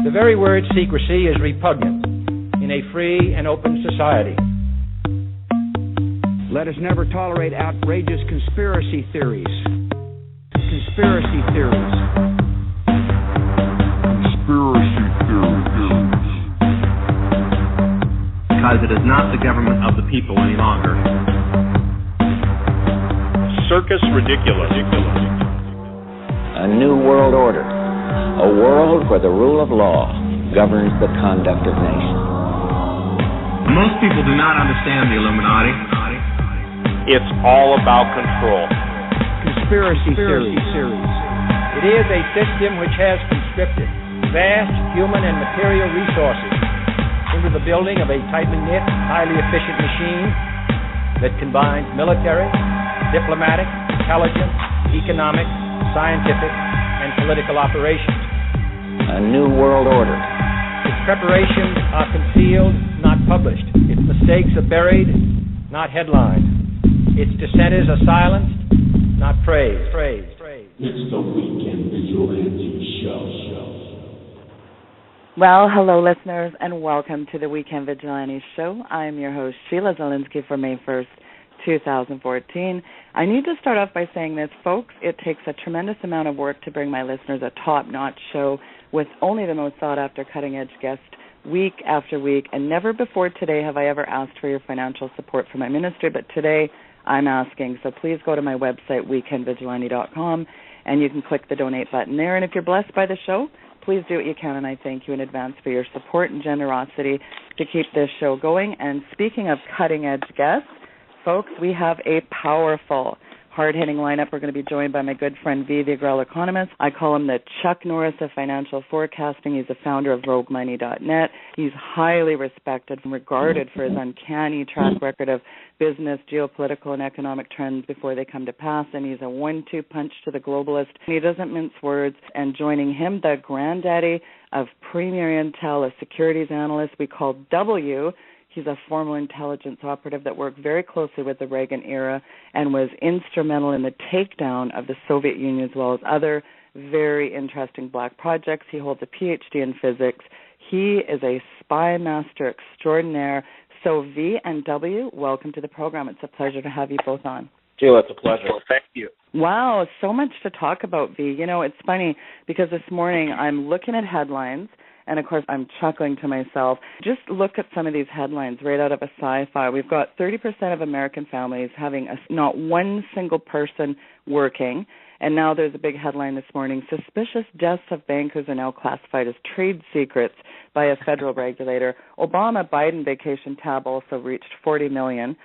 The very word secrecy is repugnant in a free and open society. Let us never tolerate outrageous conspiracy theories. Conspiracy theories. Conspiracy theories. Because it is not the government of the people any longer. Circus ridiculous. A new world order. A world where the rule of law governs the conduct of nations. Most people do not understand the Illuminati. It's all about control. Conspiracy theories. It is a system which has conscripted vast human and material resources into the building of a tightly knit, highly efficient machine that combines military, diplomatic, intelligence, economic, scientific, and political operations. A new world order. Its preparations are concealed, not published. Its mistakes are buried, not headlined. Its dissenters are silenced, not praised. It's the Weekend Vigilante Show. Well, hello, listeners, and welcome to the Weekend Vigilante Show. I'm your host, Sheila Zielinski, for May 1st, 2014. I need to start off by saying this, folks. It takes a tremendous amount of work to bring my listeners a top-notch show with only the most sought-after cutting-edge guests week after week, and never before today have I ever asked for your financial support for my ministry, but today I'm asking. So please go to my website, weekendvigilante.com, and you can click the donate button there. And if you're blessed by the show, please do what you can, and I thank you in advance for your support and generosity to keep this show going. And speaking of cutting-edge guests, folks, we have a powerful, hard-hitting lineup. We're going to be joined by my good friend V, the Guerrilla Economist. I call him the Chuck Norris of financial forecasting. He's the founder of RogueMoney.net. He's highly respected and regarded for his uncanny track record of business, geopolitical, and economic trends before they come to pass, and he's a 1-2 punch to the globalist. He doesn't mince words, and joining him, the granddaddy of Premier Intel, a securities analyst we call W. He's a former intelligence operative that worked very closely with the Reagan era and was instrumental in the takedown of the Soviet Union as well as other very interesting black projects. He holds a PhD in physics. He is a spy master extraordinaire. So V and W, welcome to the program. It's a pleasure to have you both on. Sheila, it's a pleasure. Thank you. Wow, so much to talk about, V. You know, it's funny because this morning I'm looking at headlines, and, of course, I'm chuckling to myself. Just look at some of these headlines right out of a sci-fi. We've got 30% of American families having not one single person working. And now there's a big headline this morning. Suspicious deaths of bankers are now classified as trade secrets by a federal regulator. Obama-Biden vacation tab also reached $40 million.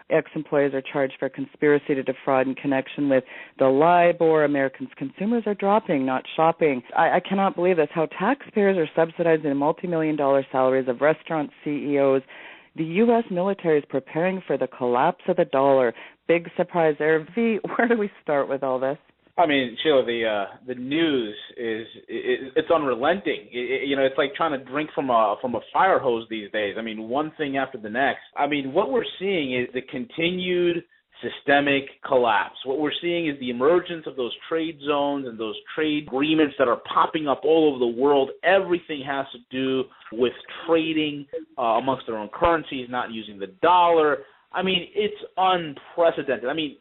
Ex-employees are charged for conspiracy to defraud in connection with the LIBOR. Americans' consumers are dropping, not shopping. I cannot believe this, how taxpayers are subsidizing the multi-million-dollar salaries of restaurant CEOs. The U.S. military is preparing for the collapse of the dollar. Big surprise there. V, where do we start with all this? I mean, Sheila, the news it's unrelenting. It's like trying to drink from a fire hose these days. I mean, one thing after the next. I mean, what we're seeing is the continued systemic collapse. What we're seeing is the emergence of those trade zones and those trade agreements that are popping up all over the world. Everything has to do with trading amongst their own currencies, not using the dollar. I mean, it's unprecedented. I mean,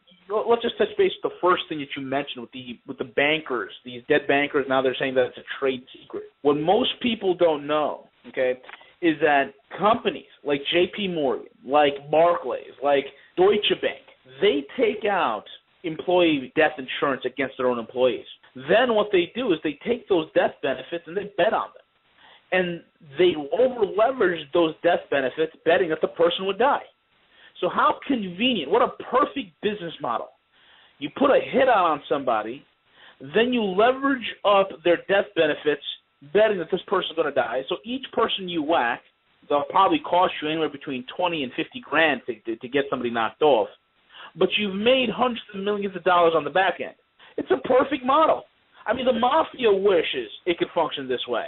let's just touch base with the first thing that you mentioned with the bankers, these dead bankers. Now they're saying that it's a trade secret. What most people don't know, okay, is that companies like J.P. Morgan, like Barclays, like Deutsche Bank, they take out employee death insurance against their own employees. Then what they do is they take those death benefits and they bet on them. And they over-leverage those death benefits betting that the person would die. So how convenient, what a perfect business model. You put a hit out on somebody, then you leverage up their death benefits betting that this person's going to die. So each person you whack, they'll probably cost you anywhere between $20 and $50 to get somebody knocked off. But you've made hundreds of millions of dollars on the back end. It's a perfect model. I mean, the mafia wishes it could function this way.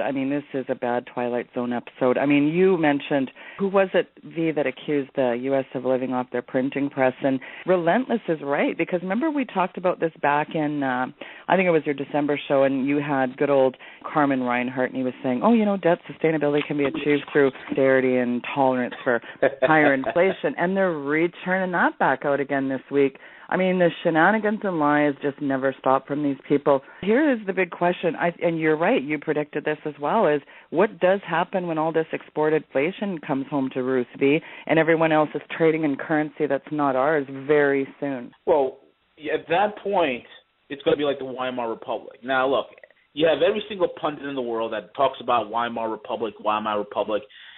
I mean, this is a bad Twilight Zone episode. I mean, you mentioned, who was it, V, that accused the U.S. of living off their printing press? And Relentless is right, because remember we talked about this back in, I think it was your December show, and you had good old Carmen Reinhart, and he was saying, debt sustainability can be achieved through austerity and tolerance for higher inflation. And they're returning that back out again this week. I mean, the shenanigans and lies just never stop from these people. Here is the big question, and you're right, you predicted this as well, is what does happen when all this exported inflation comes home to roost, V, and everyone else is trading in currency that's not ours very soon? Well, at that point, it's going to be like the Weimar Republic. Now, look, you have every single pundit in the world that talks about Weimar Republic,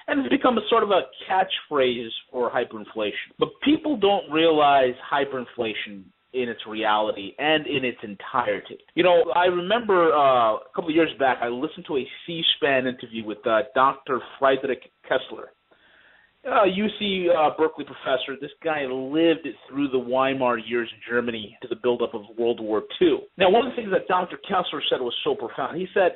and it's become a sort of a catchphrase for hyperinflation. But people don't realize hyperinflation in its reality and in its entirety. I remember a couple of years back, I listened to a C-SPAN interview with Dr. Friedrich Kessler, UC Berkeley professor. This guy lived through the Weimar years in Germany to the buildup of World War II. Now, one of the things that Dr. Kessler said was so profound. He said,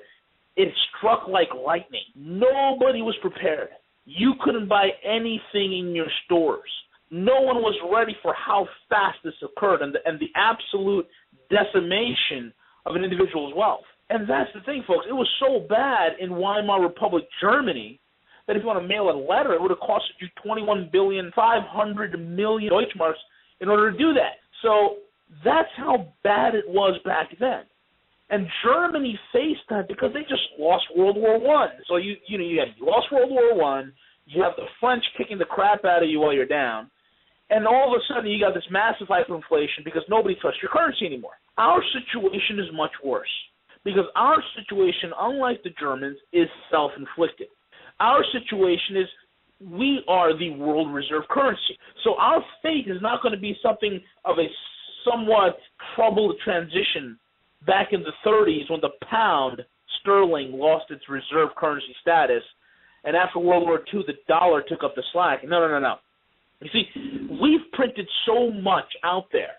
it struck like lightning. Nobody was prepared. You couldn't buy anything in your stores. No one was ready for how fast this occurred and the absolute decimation of an individual's wealth. And that's the thing, folks. It was so bad in Weimar Republic, Germany, that if you want to mail a letter, it would have cost you 21,500,000,000 Deutschmarks in order to do that. So that's how bad it was back then. And Germany faced that because they just lost World War I. So you lost World War I, you have the French kicking the crap out of you while you're down, and all of a sudden you got this massive hyperinflation because nobody trusts your currency anymore. Our situation is much worse because our situation, unlike the Germans, is self-inflicted. Our situation is we are the world reserve currency. So our fate is not going to be something of a somewhat troubled transition back in the 30s when the pound sterling lost its reserve currency status, and after World War II, the dollar took up the slack. No. You see, we've printed so much out there,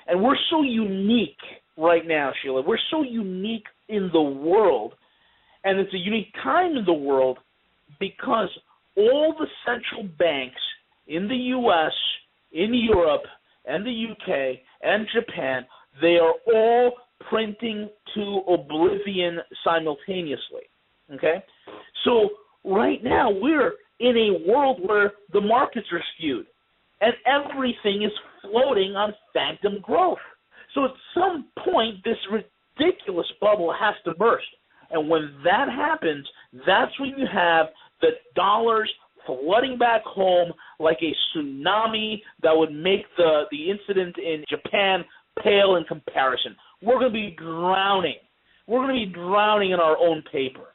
and we're so unique right now, Sheila. We're so unique in the world, and it's a unique time in the world because all the central banks in the U.S., in Europe, and the U.K., and Japan, they are all printing to oblivion simultaneously, okay? So right now we're in a world where the markets are skewed and everything is floating on phantom growth. So at some point this ridiculous bubble has to burst. And when that happens, that's when you have the dollars flooding back home like a tsunami that would make the incident in Japan pale in comparison. We're going to be drowning. We're going to be drowning in our own paper.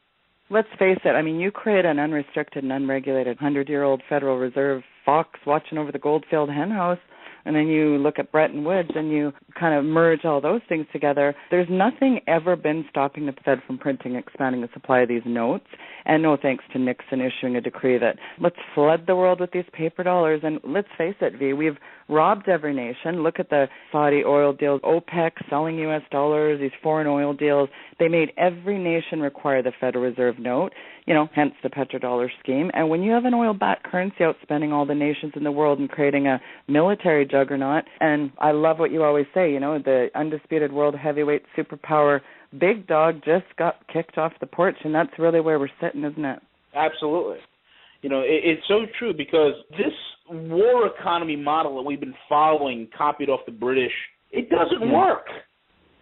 Let's face it. I mean, you create an unrestricted and unregulated 100-year-old Federal Reserve fox watching over the Goldfield hen house, and then you look at Bretton Woods and you kind of merge all those things together. There's nothing ever been stopping the Fed from printing, expanding the supply of these notes, and no thanks to Nixon issuing a decree that let's flood the world with these paper dollars. And let's face it, V, we've robbed every nation. Look at the Saudi oil deals, OPEC selling U.S. dollars, these foreign oil deals. They made every nation require the Federal Reserve note, hence the petrodollar scheme. And when you have an oil-backed currency outspending all the nations in the world and creating a military juggernaut, and I love what you always say, the undisputed world heavyweight superpower big dog just got kicked off the porch, and that's really where we're sitting, isn't it? Absolutely. It's so true because this war economy model that we've been following, copied off the British, it doesn't work.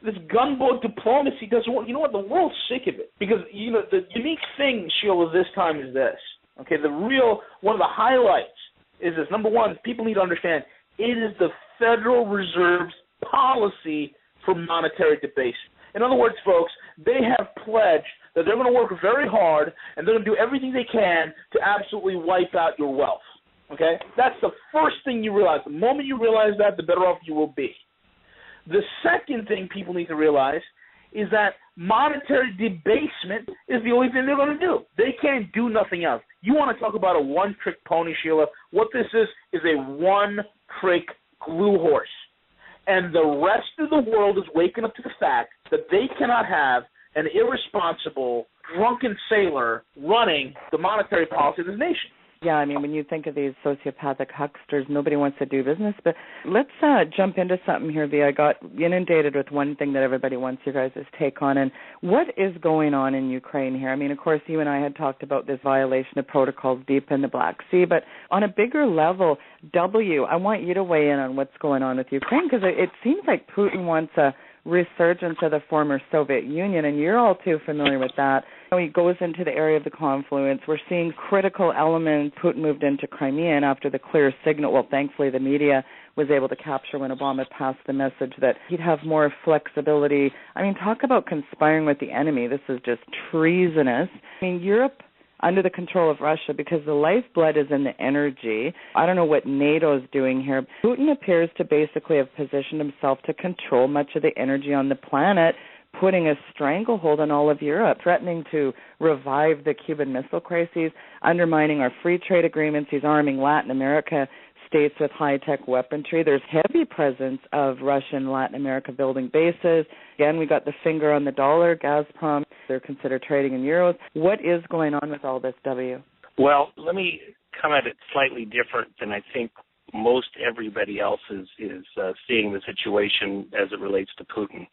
This gunboat diplomacy doesn't work. You know what? The world's sick of it because, the unique thing, Sheila, this time is this. Okay, one of the highlights is this. Number one, people need to understand it is the Federal Reserve's policy for monetary debasement. In other words, folks, they have pledged that they're going to work very hard and they're going to do everything they can to absolutely wipe out your wealth. Okay? That's the first thing you realize. The moment you realize that, the better off you will be. The second thing people need to realize is that monetary debasement is the only thing they're going to do. They can't do nothing else. You want to talk about a one-trick pony, Sheila? What this is a one-trick glue horse. And the rest of the world is waking up to the fact that they cannot have an irresponsible, drunken sailor running the monetary policy of this nation. Yeah, I mean, when you think of these sociopathic hucksters, nobody wants to do business. But let's jump into something here, V. I got inundated with one thing that everybody wants your guys' take on. And what is going on in Ukraine here? I mean, of course, you and I had talked about this violation of protocols deep in the Black Sea. But on a bigger level, I want you to weigh in on what's going on with Ukraine, because it seems like Putin wants a resurgence of the former Soviet Union, and you're all too familiar with that. He goes into the area of the confluence. We're seeing critical elements. Putin moved into Crimea, and after the clear signal, well, thankfully the media was able to capture when Obama passed the message that he'd have more flexibility. I mean, talk about conspiring with the enemy. This is just treasonous. I mean, Europe under the control of Russia, because the lifeblood is in the energy. I don't know what NATO's doing here. Putin appears to basically have positioned himself to control much of the energy on the planet, putting a stranglehold on all of Europe, threatening to revive the Cuban Missile Crisis, undermining our free trade agreements. He's arming Latin America states with high-tech weaponry. There's heavy presence of Russia in Latin America building bases. Again, we got the finger on the dollar. Gazprom, they're considered trading in euros. What is going on with all this, W? Well, let me come at it slightly different than I think most everybody else is seeing the situation as it relates to Putin.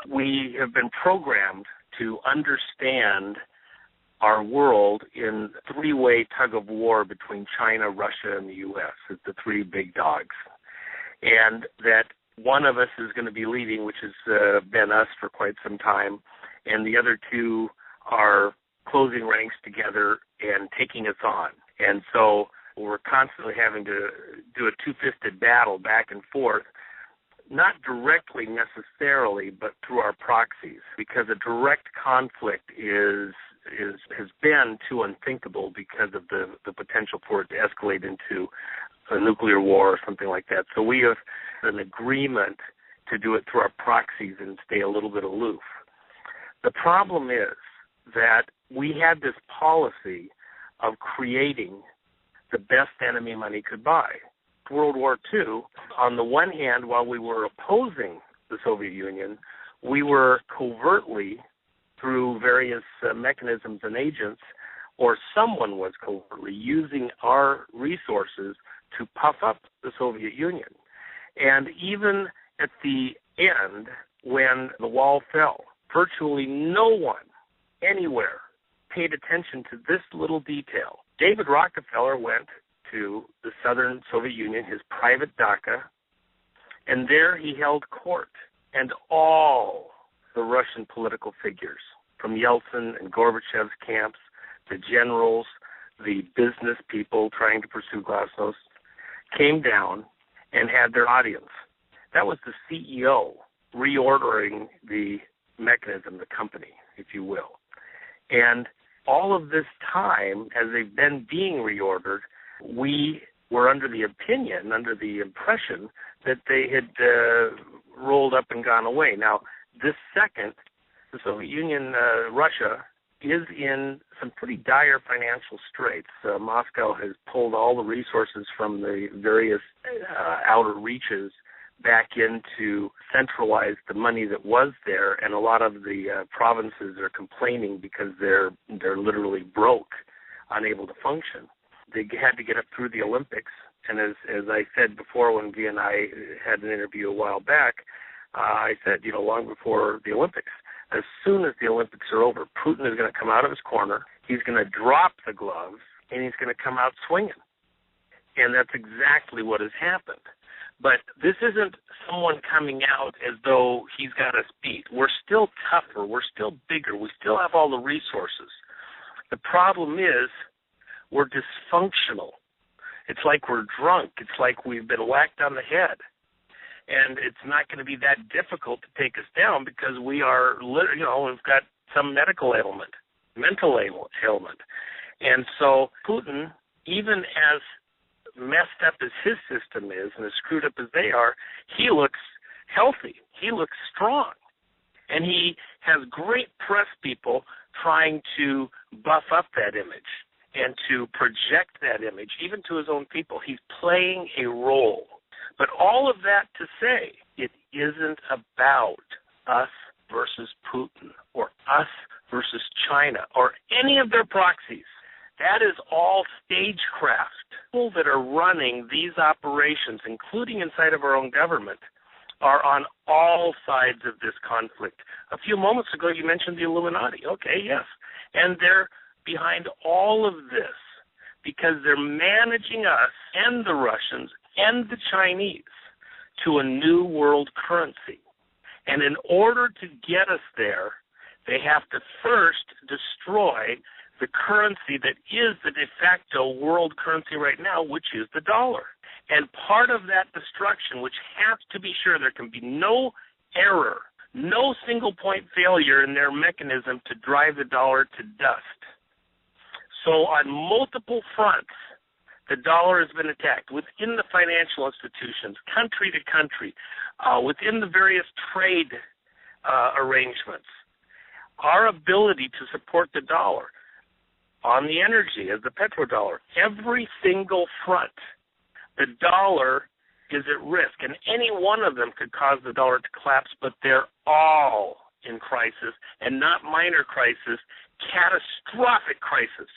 We have been programmed to understand our world in three-way tug-of-war between China, Russia, and the U.S. It's the three big dogs. And that one of us is going to be leading, which has been us for quite some time, and the other two are closing ranks together and taking us on. And so we're constantly having to do a two-fisted battle back and forth, not directly necessarily, but through our proxies, because a direct conflict has been too unthinkable because of the potential for it to escalate into a nuclear war or something like that. So we have an agreement to do it through our proxies and stay a little bit aloof. The problem is that we had this policy of creating the best enemy money could buy. World War II, on the one hand, while we were opposing the Soviet Union, we were covertly, through various mechanisms and agents, or someone was covertly using our resources to puff up the Soviet Union. And even at the end, when the wall fell, virtually no one anywhere paid attention to this little detail. David Rockefeller went to the Southern Soviet Union, his private dacha, and there he held court. And all the Russian political figures, from Yeltsin and Gorbachev's camps, the generals, the business people trying to pursue glasnost, came down and had their audience. That was the CEO reordering the mechanism, the company, if you will. And all of this time, as they've been being reordered, we were under the impression that they had rolled up and gone away. Now, this second, the Soviet Union, Russia, is in some pretty dire financial straits. Moscow has pulled all the resources from the various outer reaches back in to centralize the money that was there, and a lot of the provinces are complaining because they're literally broke, unable to function. They had to get up through the Olympics, and as I said before when V and I had an interview a while back, I said, long before the Olympics, as soon as the Olympics are over, Putin is going to come out of his corner, he's going to drop the gloves, and he's going to come out swinging. And that's exactly what has happened. But this isn't someone coming out as though he's got us beat. We're still tougher. We're still bigger. We still have all the resources. The problem is we're dysfunctional. It's like we're drunk. It's like we've been whacked on the head. And it's not going to be that difficult to take us down because we are, we've got some medical ailment, mental ailment. And so Putin, even as messed up as his system is and as screwed up as they are, he looks healthy. He looks strong. And he has great press people trying to buff up that image and to project that image, even to his own people. He's playing a role. But all of that to say, it isn't about us versus Putin or us versus China or any of their proxies. That is all stagecraft. People that are running these operations, including inside of our own government, are on all sides of this conflict. A few moments ago, you mentioned the Illuminati. Okay, yes. And they're behind all of this because they're managing us and the Russians and the Chinese to a new world currency. And in order to get us there, they have to first destroy the currency that is the de facto world currency right now, which is the dollar. And part of that destruction, which has to be sure there can be no error, no single point failure in their mechanism to drive the dollar to dust. So on multiple fronts, the dollar has been attacked within the financial institutions, country to country, within the various trade arrangements. Our ability to support the dollar on the energy as the petrodollar, every single front, the dollar is at risk, and any one of them could cause the dollar to collapse, but they're all in crisis, and not minor crisis, catastrophic crisis.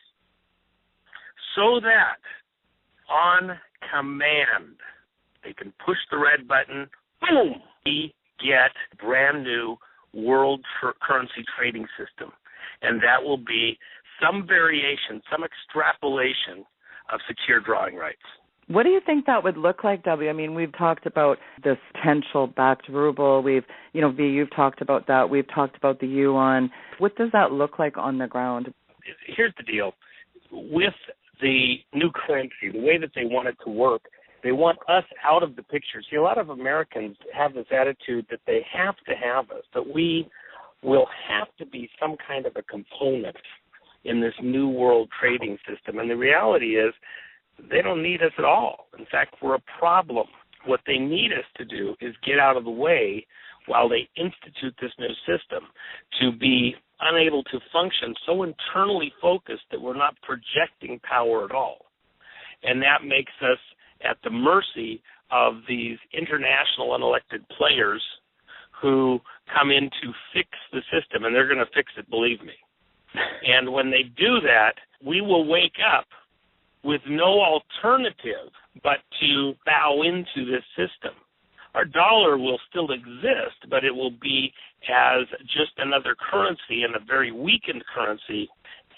So that on command, they can push the red button, boom, we get brand new world currency trading system. And that will be some variation, some extrapolation of secure drawing rights. What do you think that would look like, W? I mean, we've talked about this potential backed ruble. V, you've talked about that. We've talked about the yuan. What does that look like on the ground? Here's the deal. With the new currency, the way that they want it to work, they want us out of the picture. See, a lot of Americans have this attitude that they have to have us, that we will have to be some kind of a component in this new world trading system. And the reality is they don't need us at all. In fact, we're a problem. What they need us to do is get out of the way while they institute this new system, to be unable to function so internally focused that we're not projecting power at all. And that makes us at the mercy of these international unelected players who come in to fix the system, and they're going to fix it, believe me. And when they do that, we will wake up with no alternative but to bow into this system. Our dollar will still exist, but it will be as just another currency, and a very weakened currency,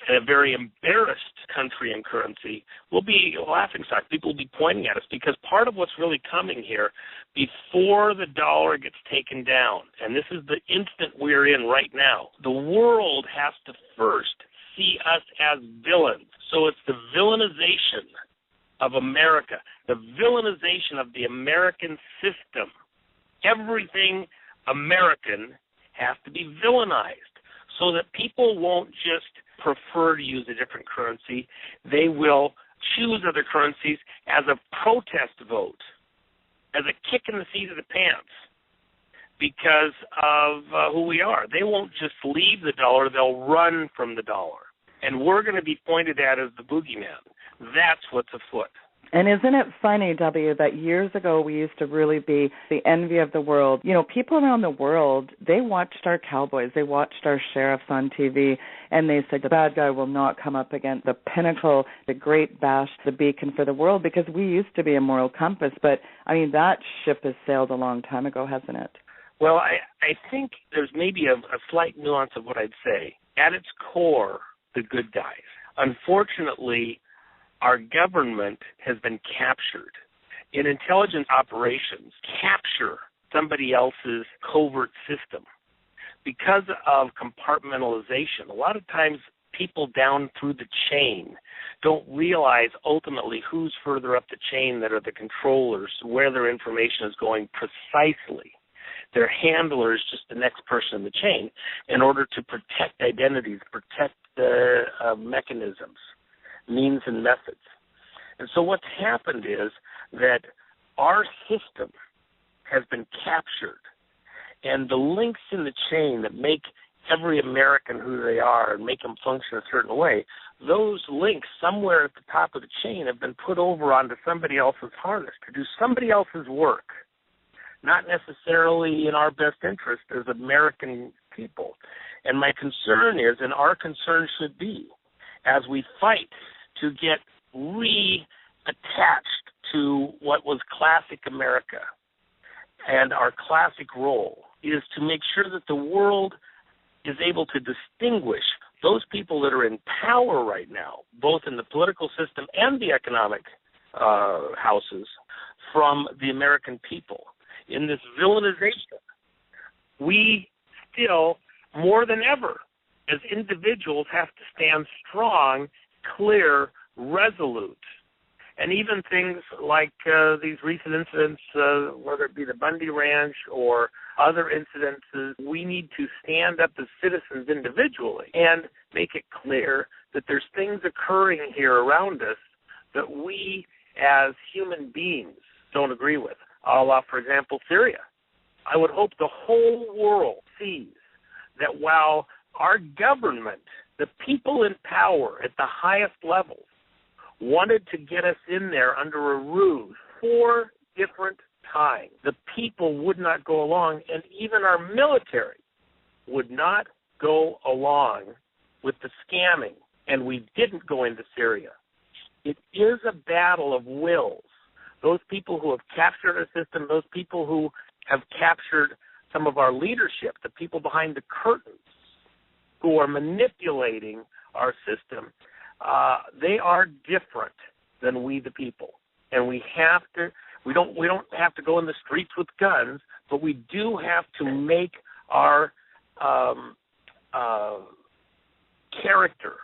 and a very embarrassed country and currency. We'll be a laughingstock. People will be pointing at us, because part of what's really coming here, before the dollar gets taken down, and this is the instant we're in right now, the world has to first see us as villains. So it's the villainization of America, the villainization of the American system. Everything American has to be villainized so that people won't just prefer to use a different currency. They will choose other currencies as a protest vote, as a kick in the seat of the pants because of who we are. They won't just leave the dollar, they'll run from the dollar. And we're going to be pointed at as the boogeyman. That's what's afoot. And isn't it funny, W, that years ago we used to really be the envy of the world. People around the world, they watched our cowboys, they watched our sheriffs on TV, and they said the bad guy will not come up against the pinnacle, the great bash, the beacon for the world, because we used to be a moral compass. But, that ship has sailed a long time ago, hasn't it? Well, I think there's maybe a slight nuance of what I'd say. At its core, the good guys. Unfortunately, our government has been captured. In intelligence operations, capture somebody else's covert system. Because of compartmentalization, a lot of times people down through the chain don't realize ultimately who's further up the chain that are the controllers, where their information is going precisely. Their handler is just the next person in the chain in order to protect identities, protect the mechanisms, means and methods. And so what's happened is that our system has been captured, and the links in the chain that make every American who they are and make them function a certain way, those links somewhere at the top of the chain have been put over onto somebody else's harness to do somebody else's work, not necessarily in our best interest as American people. And my concern is, and our concern should be, as we fight to get reattached to what was classic America and our classic role, is to make sure that the world is able to distinguish those people that are in power right now, both in the political system and the economic houses, from the American people. In this villainization, we still, more than ever, as individuals, have to stand strong, clear, resolute. And even things like these recent incidents, whether it be the Bundy Ranch or other incidences, we need to stand up as citizens individually and make it clear that there's things occurring here around us that we as human beings don't agree with. A la, for example, Syria. I would hope the whole world sees that while our government, the people in power at the highest levels, wanted to get us in there under a ruse 4 different times, the people would not go along, and even our military would not go along with the scamming, and we didn't go into Syria. It is a battle of wills. Those people who have captured our system, those people who have captured some of our leadership, the people behind the curtains who are manipulating our system, they are different than we the people. And we have to, we don't have to go in the streets with guns, but we do have to make our character,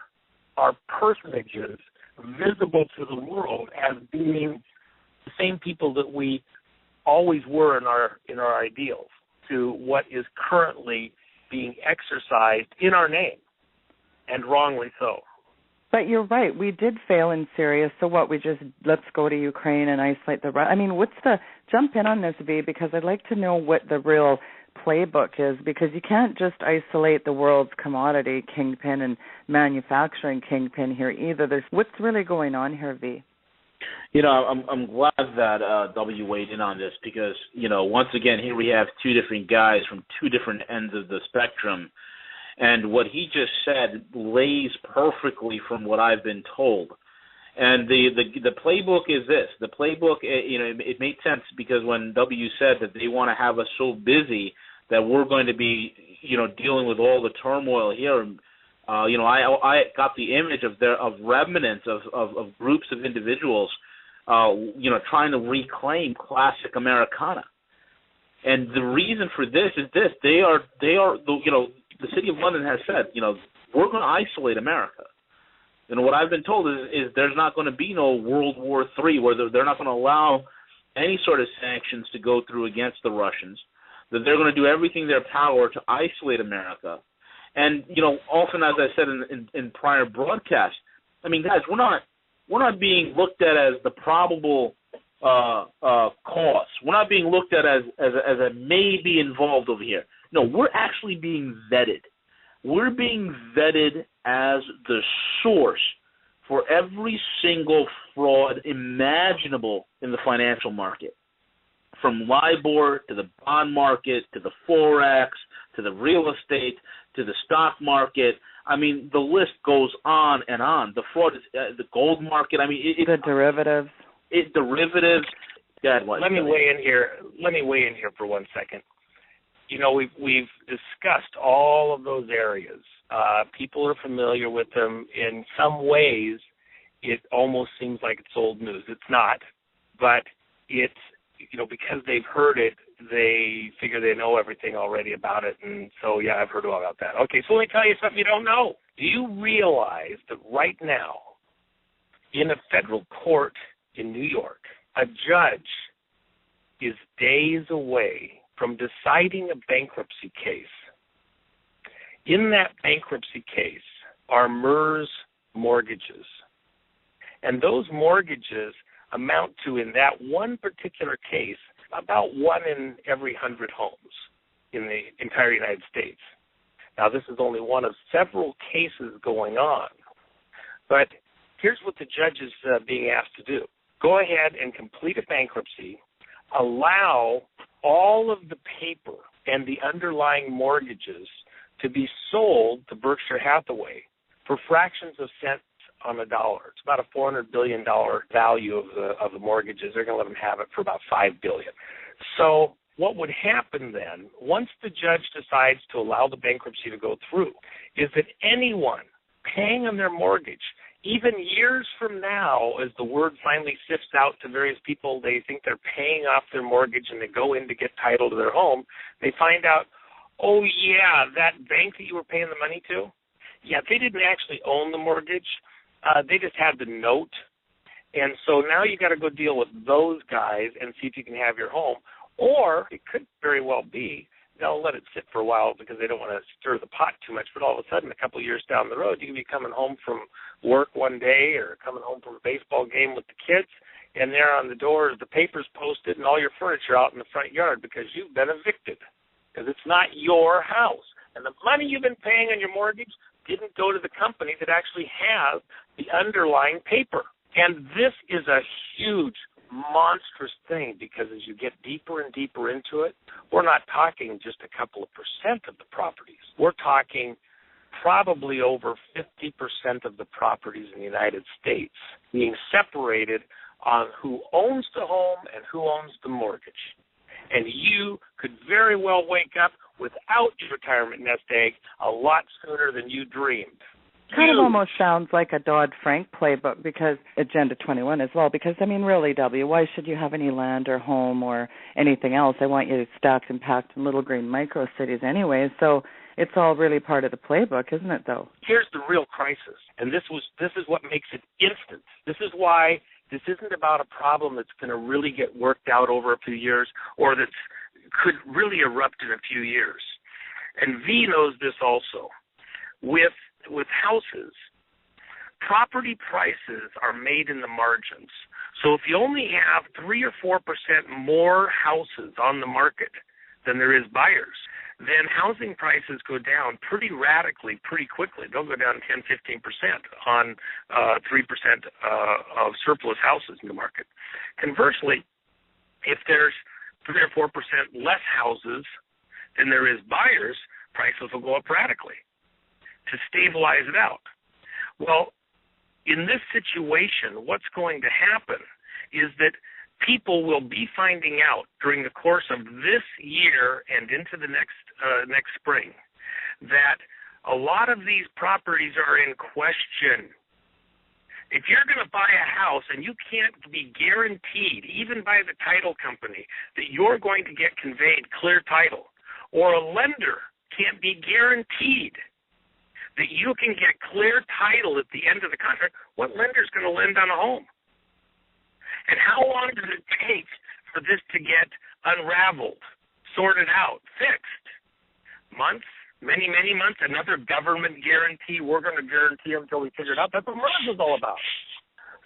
our personages, visible to the world as being the same people that we always were in our ideals, to what is currently being exercised in our name, and wrongly so. But you're right. We did fail in Syria, so what? Let's go to Ukraine and isolate the rest. I mean, jump in on this, V, because I'd like to know what the real playbook is, because you can't just isolate the world's commodity kingpin and manufacturing kingpin here either. What's really going on here, V? You know, I'm glad that W weighed in on this, because, you know, once again, here we have 2 different guys from 2 different ends of the spectrum. And what he just said lays perfectly from what I've been told. And the playbook is this. The playbook, you know, it made sense, because when W said that they want to have us so busy that we're going to be, you know, dealing with all the turmoil here, you know, I got the image of remnants of groups of individuals, you know, trying to reclaim classic Americana. And the reason for this is this: they are, you know, the City of London has said, you know, we're going to isolate America. And what I've been told is there's not going to be no World War III, where they're not going to allow any sort of sanctions to go through against the Russians, that they're going to do everything in their power to isolate America. And, you know, often, as I said in prior broadcasts, I mean, guys, we're not being looked at as the probable cause. We're not being looked at as a maybe involved over here. No, we're actually being vetted. We're being vetted as the source for every single fraud imaginable in the financial market, from LIBOR to the bond market to the Forex to the real estate to the stock market. I mean, the list goes on and on. The fraud is the gold market. I mean, the derivatives. Derivatives. God, Let me weigh in here for 1 second. You know, we've discussed all of those areas. People are familiar with them. In some ways, it almost seems like it's old news. It's not, but it's, you know, because they've heard it, they figure they know everything already about it, and so, yeah, I've heard all about that. Okay, so let me tell you something you don't know. Do you realize that right now, in a federal court in New York, a judge is days away from deciding a bankruptcy case? In that bankruptcy case are MERS mortgages. And those mortgages amount to, in that one particular case, about 1 in every 100 homes in the entire United States. Now, this is only one of several cases going on. But here's what the judge is being asked to do. Go ahead and complete a bankruptcy, allow all of the paper and the underlying mortgages to be sold to Berkshire Hathaway for fractions of cents on a dollar. It's about a $400 billion value of the mortgages. They're going to let them have it for about $5 billion. So what would happen then, once the judge decides to allow the bankruptcy to go through, is that anyone paying on their mortgage, even years from now, as the word finally sifts out to various people, they think they're paying off their mortgage and they go in to get title to their home, they find out, oh, yeah, that bank that you were paying the money to, yeah, they didn't actually own the mortgage. They just had the note. And so now you got to go deal with those guys and see if you can have your home. Or it could very well be they'll let it sit for a while because they don't want to stir the pot too much. But all of a sudden, a couple of years down the road, you can be coming home from work one day or coming home from a baseball game with the kids, and there on the door is the papers posted and all your furniture out in the front yard because you've been evicted because it's not your house. And the money you've been paying on your mortgage didn't go to the company that actually has the underlying paper. And this is a huge, monstrous thing because as you get deeper and deeper into it, we're not talking just a couple of percent of the properties. We're talking probably over 50% of the properties in the United States being separated on who owns the home and who owns the mortgage. And you could very well wake up without your retirement nest egg a lot sooner than you dreamed. Kind of almost sounds like a Dodd-Frank playbook, because Agenda 21 as well, because, I mean, really, W, why should you have any land or home or anything else? I want you stacked and packed in little green micro-cities anyway, so it's all really part of the playbook, isn't it, though? Here's the real crisis, and this is what makes it instant. This is why this isn't about a problem that's going to really get worked out over a few years or that could really erupt in a few years. And V knows this also. With houses, property prices are made in the margins. So if you only have 3 or 4% more houses on the market than there is buyers, then housing prices go down pretty radically, pretty quickly. They'll go down 10, 15% on 3% of surplus houses in the market. Conversely, if there's 3 or 4% less houses than there is buyers, prices will go up radically to stabilize it out. Well, in this situation, what's going to happen is that people will be finding out during the course of this year and into the next spring that a lot of these properties are in question. If you're going to buy a house and you can't be guaranteed, even by the title company, that you're going to get conveyed clear title, or a lender can't be guaranteed that you can get clear title at the end of the contract, what lender is going to lend on a home? And how long does it take for this to get unraveled, sorted out, fixed? Months? Many, many months? Another government guarantee? We're going to guarantee until we figure it out? That's what MERS is all about.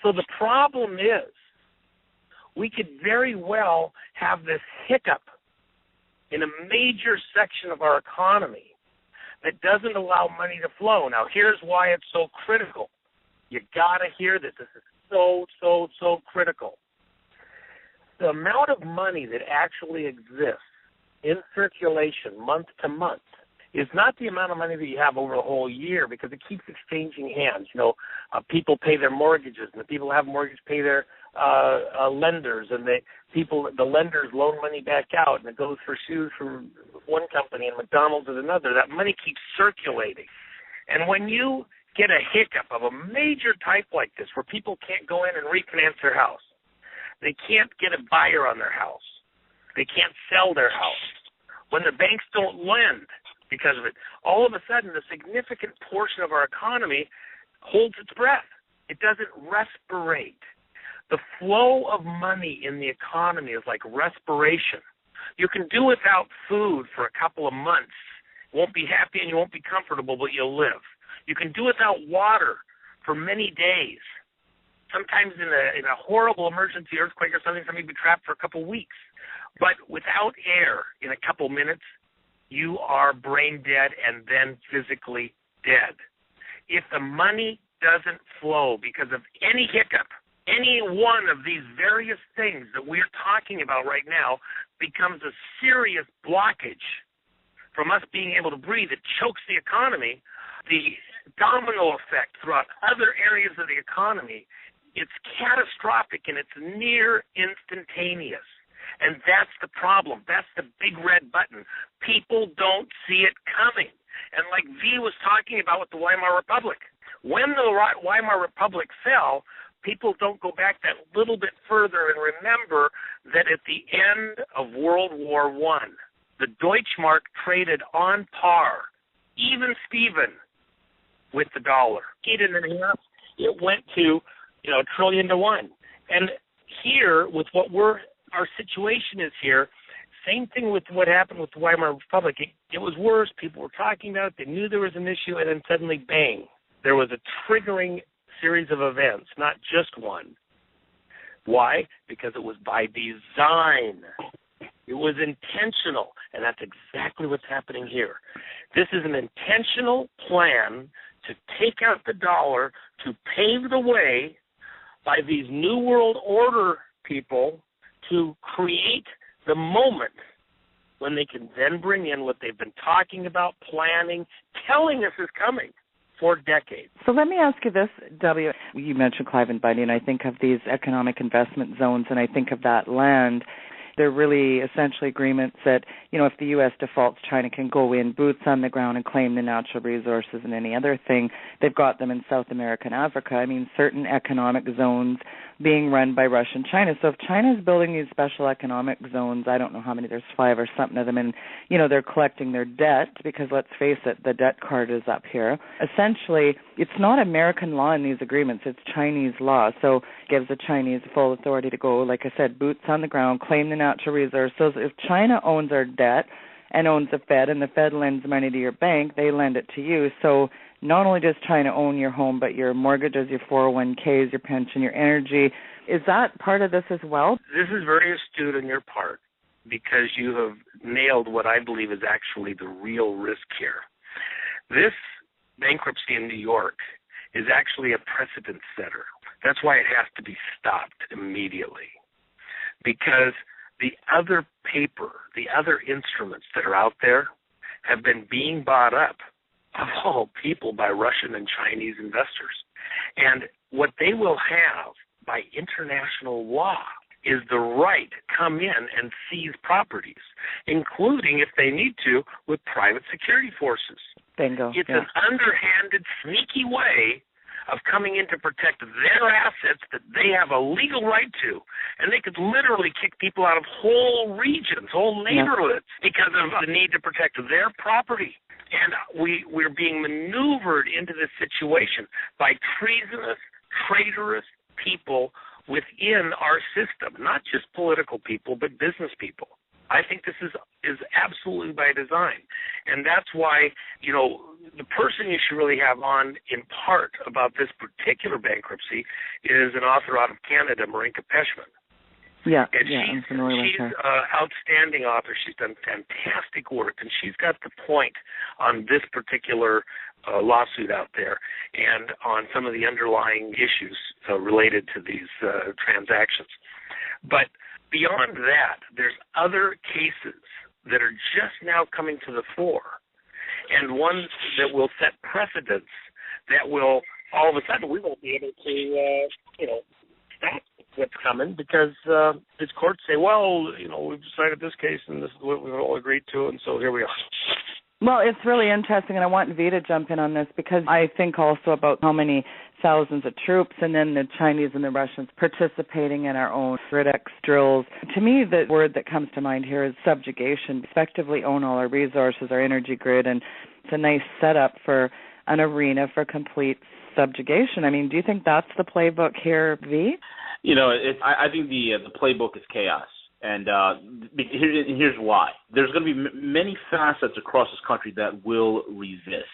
So the problem is we could very well have this hiccup in a major section of our economy that doesn't allow money to flow. Now, here's why it's so critical. You got to hear this. This is so, so, so critical. The amount of money that actually exists in circulation month to month is not the amount of money that you have over the whole year, because it keeps exchanging hands. You know, people pay their mortgages, and the people who have mortgages pay their lenders, and the lenders loan money back out, and it goes for shoes from one company and McDonald's at another. That money keeps circulating. And when you get a hiccup of a major type like this, where people can't go in and refinance their house, they can't get a buyer on their house, they can't sell their house, when the banks don't lend because of it, all of a sudden a significant portion of our economy holds its breath. It doesn't respirate. The flow of money in the economy is like respiration. You can do without food for a couple of months. You won't be happy and you won't be comfortable, but you'll live. You can do without water for many days. Sometimes in a horrible emergency earthquake or something, somebody will be trapped for a couple of weeks. But without air in a couple minutes, you are brain dead and then physically dead. If the money doesn't flow because of any hiccup, any one of these various things that we're talking about right now becomes a serious blockage from us being able to breathe. It chokes the economy. The domino effect throughout other areas of the economy, it's catastrophic and it's near instantaneous. And that's the problem. That's the big red button. People don't see it coming. And like V was talking about with the Weimar Republic, when the Weimar Republic fell, people don't go back that little bit further and remember that at the end of World War I, the Deutschmark traded on par, even Steven, with the dollar. It went to, $1 trillion to 1. And here, with our situation is here, same thing with what happened with the Weimar Republic. It was worse. People were talking about it. They knew there was an issue, and then suddenly, bang, there was a triggering series of events, not just one. Why? Because it was by design. It was intentional, and that's exactly what's happening here. This is an intentional plan to take out the dollar, to pave the way by these New World Order people to create the moment when they can then bring in what they've been talking about, planning, telling us is coming for decades. So let me ask you this, W. You mentioned Clive and Bundy, and I think of these economic investment zones, and I think of that land. They're really essentially agreements that, if the U.S. defaults, China can go in, boots on the ground, and claim the natural resources and any other thing. They've got them in South America and Africa. I mean, certain economic zones being run by Russia and China. So if China's building these special economic zones, I don't know how many, there's 5 or something of them, and, they're collecting their debt because, let's face it, the debt card is up here. Essentially, it's not American law in these agreements. It's Chinese law. So it gives the Chinese full authority to go, like I said, boots on the ground, claim the natural resources. So if China owns our debt and owns the Fed, and the Fed lends money to your bank, they lend it to you. So not only does China own your home, but your mortgages, your 401ks, your pension, your energy. Is that part of this as well? This is very astute on your part because you have nailed what I believe is actually the real risk here. This bankruptcy in New York is actually a precedent setter. That's why it has to be stopped immediately, because the other paper, the other instruments that are out there have been being bought up, of all people, by Russian and Chinese investors. And what they will have by international law is the right to come in and seize properties, including, if they need to, with private security forces. Bingo. It's an underhanded, sneaky way of coming in to protect their assets that they have a legal right to. And they could literally kick people out of whole regions, whole neighborhoods, because of the need to protect their property. And we're being maneuvered into this situation by treasonous, traitorous people within our system, not just political people, but business people. I think this is absolutely by design. And that's why, the person you should really have on in part about this particular bankruptcy is an author out of Canada, Marinka Peshman. Yeah, and I'm familiar with her. She's an outstanding author. She's done fantastic work, and she's got the point on this particular lawsuit out there and on some of the underlying issues related to these transactions. But beyond that, there's other cases that are just now coming to the fore, and ones that will set precedents that will, all of a sudden, we won't be able to, stop what's coming because these courts say, well, we've decided this case and this is what we've all agreed to, and so here we are. Well, it's really interesting, and I want V to jump in on this because I think also about how many thousands of troops and then the Chinese and the Russians participating in our own RIDEX drills. To me, the word that comes to mind here is subjugation. Effectively own all our resources, our energy grid, and it's a nice setup for an arena for complete subjugation. I mean, do you think that's the playbook here, V? I think the playbook is chaos. And here's why. There's going to be many facets across this country that will resist.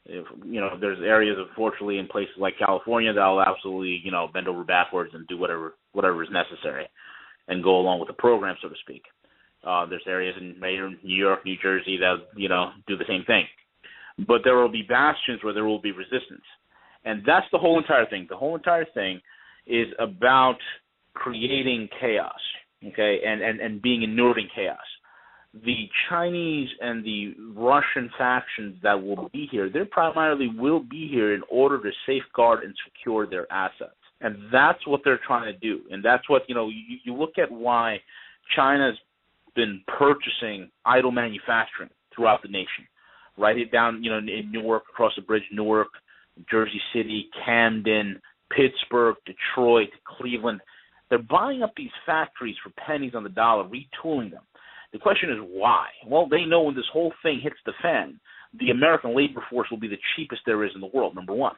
There's areas, unfortunately, in places like California that will absolutely, bend over backwards and do whatever is necessary and go along with the program, so to speak. There's areas in New York, New Jersey that, do the same thing. But there will be bastions where there will be resistance. And that's the whole entire thing. The whole entire thing is about creating chaos. Okay, and being inured in chaos. the Chinese and the Russian factions that will be here, they primarily will be here in order to safeguard and secure their assets. And that's what they're trying to do. And that's what, you look at why China's been purchasing idle manufacturing throughout the nation. Right down, in Newark, across the bridge, Newark, Jersey City, Camden, Pittsburgh, Detroit, Cleveland. They're buying up these factories for pennies on the dollar, retooling them. The question is why? Well, they know when this whole thing hits the fan, the American labor force will be the cheapest there is in the world, number one.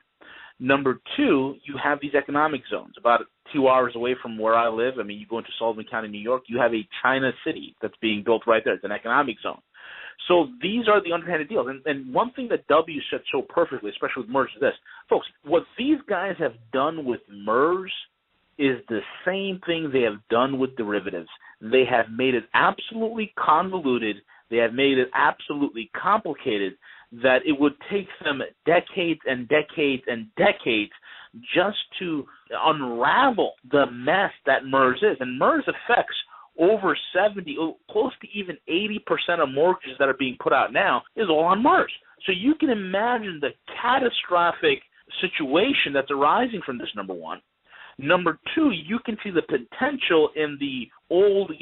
Number two, you have these economic zones. About 2 hours away from where I live, you go into Sullivan County, New York, you have a China city that's being built right there. It's an economic zone. So these are the underhanded deals. And one thing that W said so perfectly, especially with MERS, is this. Folks, what these guys have done with MERS is the same thing they have done with derivatives. They have made it absolutely convoluted. They have made it absolutely complicated that it would take them decades and decades and decades just to unravel the mess that MERS is. And MERS affects over 70, close to even 80% of mortgages that are being put out now is all on MERS. So you can imagine the catastrophic situation that's arising from this, number one. Number two, you can see the potential in the old,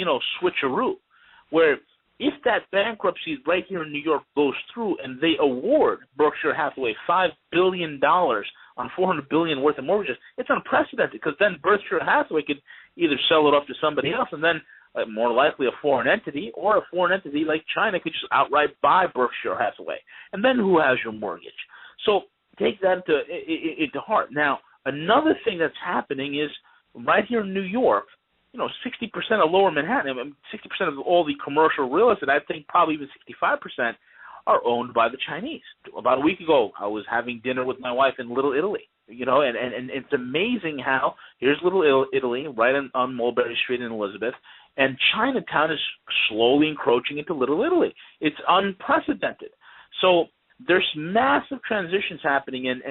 switcheroo, where if that bankruptcy right here in New York goes through and they award Berkshire Hathaway $5 billion on $400 billion worth of mortgages, it's unprecedented because then Berkshire Hathaway could either sell it off to somebody else and then more likely a foreign entity, or a foreign entity like China could just outright buy Berkshire Hathaway. And then who has your mortgage? So take that into heart. Now, another thing that's happening is right here in New York, 60% of lower Manhattan, 60% of all the commercial real estate, I think probably even 65%, are owned by the Chinese. About a week ago, I was having dinner with my wife in Little Italy, and it's amazing how here's Little Italy right on Mulberry Street in Elizabeth, and Chinatown is slowly encroaching into Little Italy. It's unprecedented. So there's massive transitions happening, and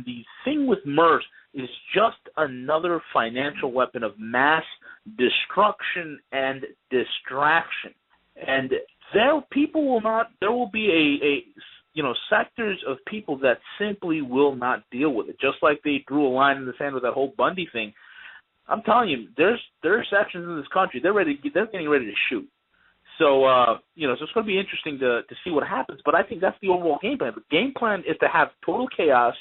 the thing with MERS is just another financial weapon of mass destruction and distraction. And there will be sectors of people that simply will not deal with it. Just like they drew a line in the sand with that whole Bundy thing. I'm telling you, there are sections in this country they're getting ready to shoot. So so it's going to be interesting to see what happens. But I think that's the overall game plan. The game plan is to have total chaos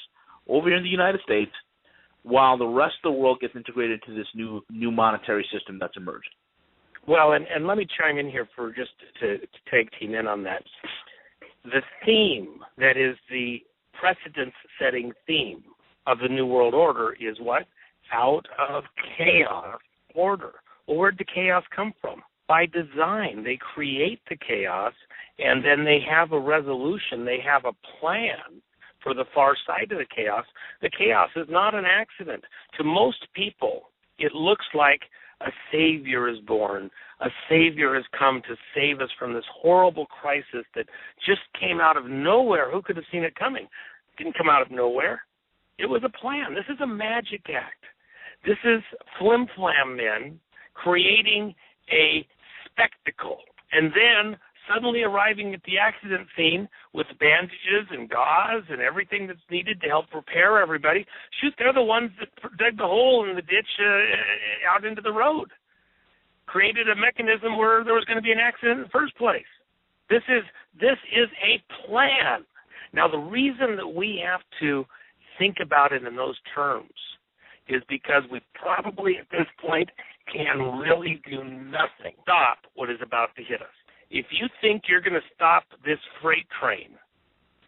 over here in the United States, while the rest of the world gets integrated into this new monetary system that's emerging. Well, and let me chime in here for just to tag team in on that. The theme that is the precedence-setting theme of the New World Order is what? Out of chaos, order. Well, where did the chaos come from? By design, they create the chaos, and then they have a resolution. They have a plan for the far side of the chaos. The chaos is not an accident. To most people, it looks like a savior is born. A savior has come to save us from this horrible crisis that just came out of nowhere. Who could have seen it coming? It didn't come out of nowhere. It was a plan. This is a magic act. This is flim-flam men creating a spectacle, and then suddenly arriving at the accident scene with bandages and gauze and everything that's needed to help repair everybody. Shoot, they're the ones that dug the hole in the ditch out into the road, created a mechanism where there was going to be an accident in the first place. This is a plan. Now, the reason that we have to think about it in those terms is because we probably at this point can really do nothing to stop what is about to hit us. If you think you're going to stop this freight train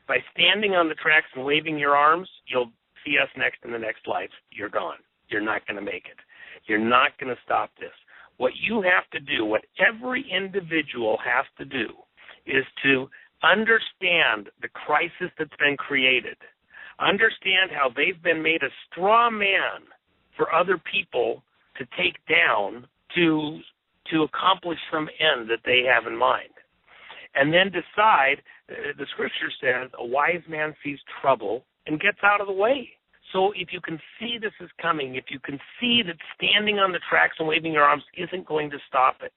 by standing on the tracks and waving your arms, you'll see us next in the next life. You're gone. You're not going to make it. You're not going to stop this. What you have to do, what every individual has to do, is to understand the crisis that's been created, understand how they've been made a straw man for other people to take down to accomplish some end that they have in mind. And then decide, the scripture says, a wise man sees trouble and gets out of the way. So if you can see this is coming, if you can see that standing on the tracks and waving your arms isn't going to stop it,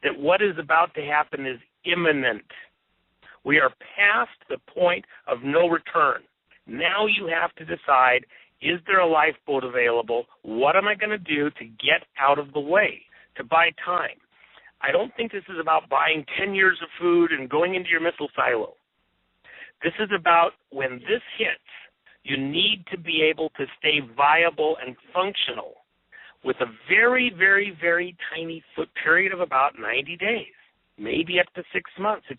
that what is about to happen is imminent. We are past the point of no return. Now you have to decide, is there a lifeboat available? What am I going to do to get out of the way, to buy time? I don't think this is about buying 10 years of food and going into your missile silo. This is about when this hits, you need to be able to stay viable and functional with a very, very, very tiny foot period of about 90 days, maybe up to 6 months if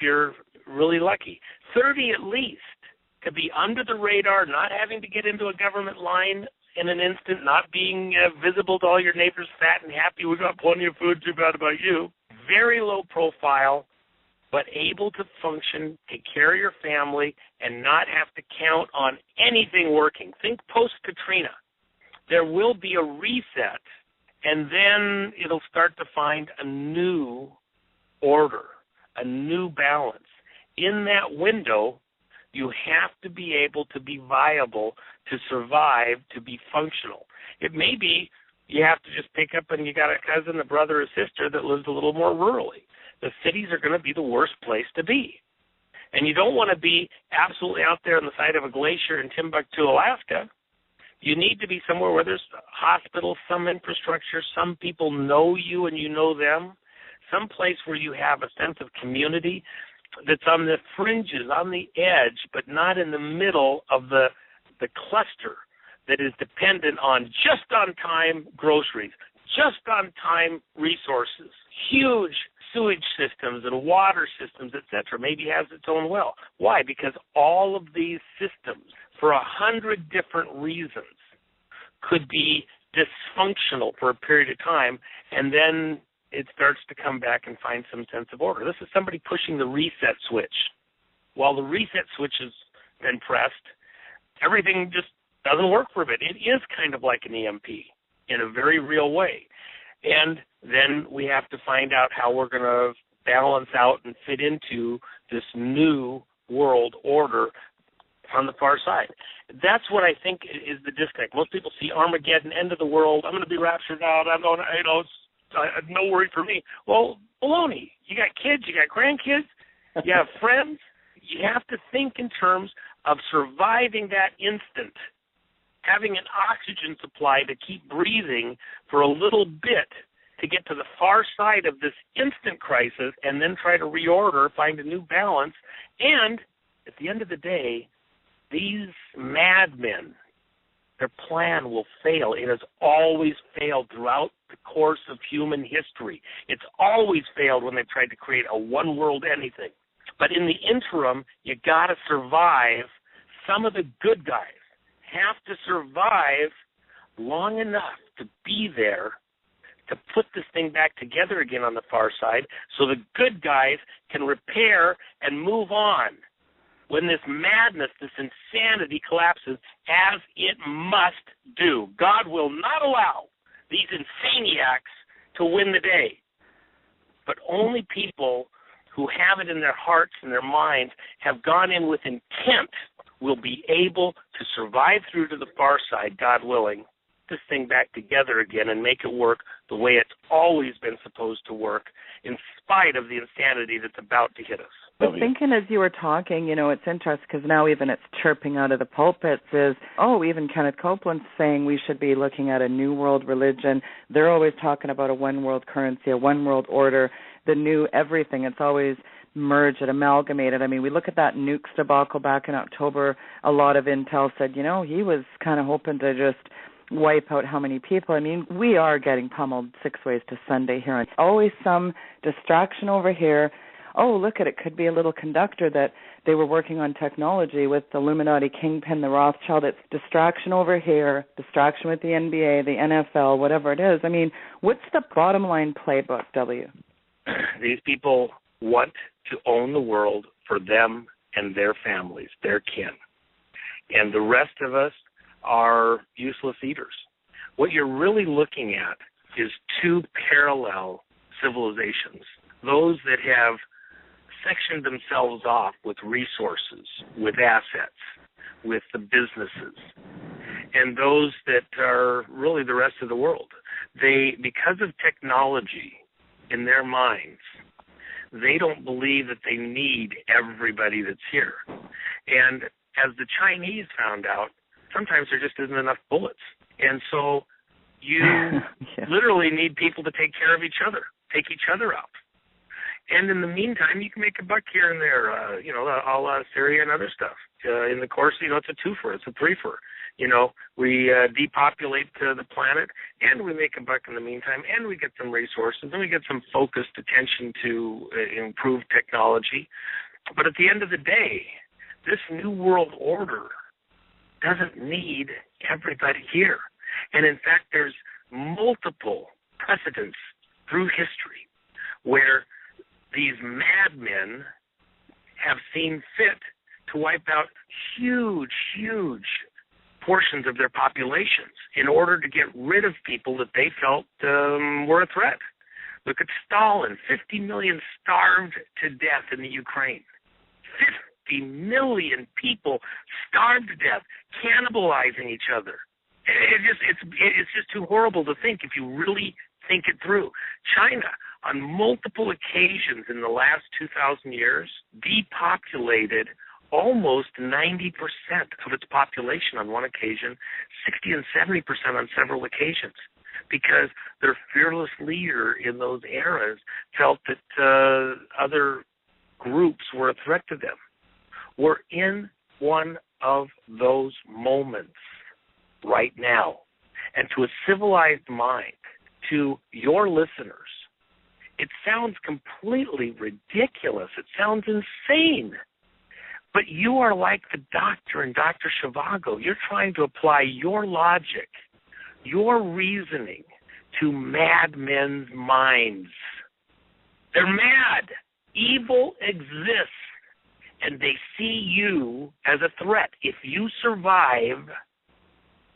you're really lucky. 30 at least, to be under the radar, not having to get into a government line in an instant, not being visible to all your neighbors, fat and happy, we got plenty of food, too bad about you. Very low profile, but able to function, take care of your family, and not have to count on anything working. Think post-Katrina. There will be a reset, and then it'll start to find a new order, a new balance. In that window, you have to be able to be viable, to survive, to be functional. It may be you have to just pick up and you got a cousin, a brother, or sister that lives a little more rurally. The cities are going to be the worst place to be. And you don't want to be absolutely out there on the side of a glacier in Timbuktu, Alaska. You need to be somewhere where there's hospitals, some infrastructure, some people know you and you know them, some place where you have a sense of community that's on the fringes, on the edge, but not in the middle of the cluster that is dependent on just-on-time groceries, just-on-time resources, huge sewage systems and water systems, etc., maybe has its own well. Why? Because all of these systems, for 100 different reasons, could be dysfunctional for a period of time, and then it starts to come back and find some sense of order. This is somebody pushing the reset switch. While the reset switch has been pressed, everything just doesn't work for a bit. It is kind of like an EMP in a very real way. And then we have to find out how we're going to balance out and fit into this new world order on the far side. That's what I think is the disconnect. Most people see Armageddon, end of the world, I'm going to be raptured out, I'm going to, no worry for me. Well, baloney. You got kids, you got grandkids, you have friends. You have to think in terms of surviving that instant, having an oxygen supply to keep breathing for a little bit to get to the far side of this instant crisis and then try to reorder, find a new balance. And at the end of the day, these madmen, their plan will fail. It has always failed throughout the course of human history. It's always failed when they've tried to create a one-world anything. But in the interim, you got to survive. Some of the good guys have to survive long enough to be there to put this thing back together again on the far side so the good guys can repair and move on when this madness, this insanity collapses, as it must do. God will not allow these insaniacs to win the day. But only people who have it in their hearts and their minds have gone in with intent will be able to survive through to the far side, God willing, this thing back together again and make it work the way it's always been supposed to work in spite of the insanity that's about to hit us. But thinking as you were talking, it's interesting because now even it's chirping out of the pulpits is, even Kenneth Copeland's saying we should be looking at a new world religion. They're always talking about a one world currency, a one world order, the new everything. It's always merged and amalgamated. I mean, we look at that nukes debacle back in October. A lot of intel said, he was kind of hoping to just wipe out how many people. I mean, we are getting pummeled 6 ways to Sunday here. It's always some distraction over here. Oh, look at it. Could be a little conductor that they were working on technology with the Illuminati kingpin, the Rothschild. It's distraction over here, distraction with the NBA, the NFL, whatever it is. I mean, what's the bottom line playbook, W? These people want to own the world for them and their families, their kin. And the rest of us are useless eaters. What you're really looking at is two parallel civilizations, those that have sectioned themselves off with resources, with assets, with the businesses, and those that are really the rest of the world. They, because of technology, in their minds, they don't believe that they need everybody that's here. And as the Chinese found out, sometimes there just isn't enough bullets. And so you literally need people to take care of each other, take each other out. And in the meantime, you can make a buck here and there, a la Syria and other stuff. In the course, it's a twofer, it's a threefer. We depopulate the planet, and we make a buck in the meantime, and we get some resources, and we get some focused attention to improve technology. But at the end of the day, this new world order doesn't need everybody here. And in fact, there's multiple precedents through history where these madmen have seen fit to wipe out huge portions of their populations in order to get rid of people that they felt were a threat. Look at Stalin, 50 million starved to death in the Ukraine. 50 million people starved to death, cannibalizing each other. It's just too horrible to think if you really think it through. China, on multiple occasions in the last 2,000 years, depopulated almost 90% of its population on one occasion, 60 and 70% on several occasions, because their fearless leader in those eras felt that other groups were a threat to them. We're in one of those moments right now. And to a civilized mind, to your listeners, it sounds completely ridiculous. It sounds insane. But you are like the doctor in Dr. Zhivago. You're trying to apply your logic, your reasoning to madmen's minds. They're mad. Evil exists, and they see you as a threat. If you survive,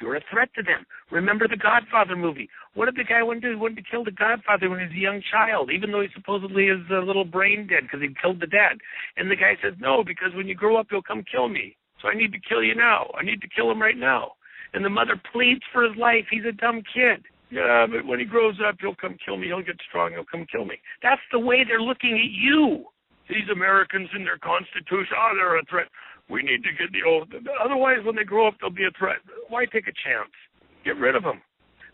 you're a threat to them. Remember the Godfather movie. What did the guy want to do? He wanted to kill the Godfather when he was a young child, even though he supposedly is a little brain dead because he killed the dad. And the guy says, no, because when you grow up, you'll come kill me. So I need to kill you now. I need to kill him right now. And the mother pleads for his life. He's a dumb kid. Yeah, but when he grows up, he'll come kill me. He'll get strong. He'll come kill me. That's the way they're looking at you. These Americans in their Constitution, they're a threat. We need to get the oath. Otherwise, when they grow up, they'll be a threat. Why take a chance? Get rid of them.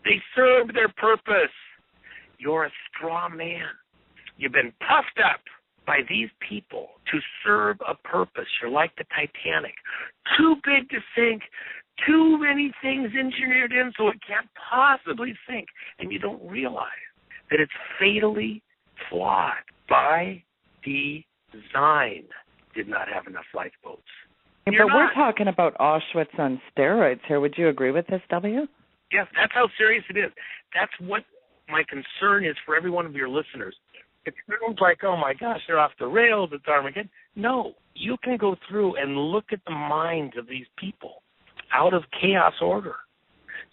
They serve their purpose. You're a straw man. You've been puffed up by these people to serve a purpose. You're like the Titanic. Too big to sink. Too many things engineered in so it can't possibly sink. And you don't realize that it's fatally flawed by design. Did not have enough lifeboats. But we're talking about Auschwitz on steroids here. Would you agree with this, W? Yes, that's how serious it is. That's what my concern is for every one of your listeners. It sounds like, oh, my gosh, they're off the rails, it's Armageddon. No, you can go through and look at the minds of these people out of chaos order.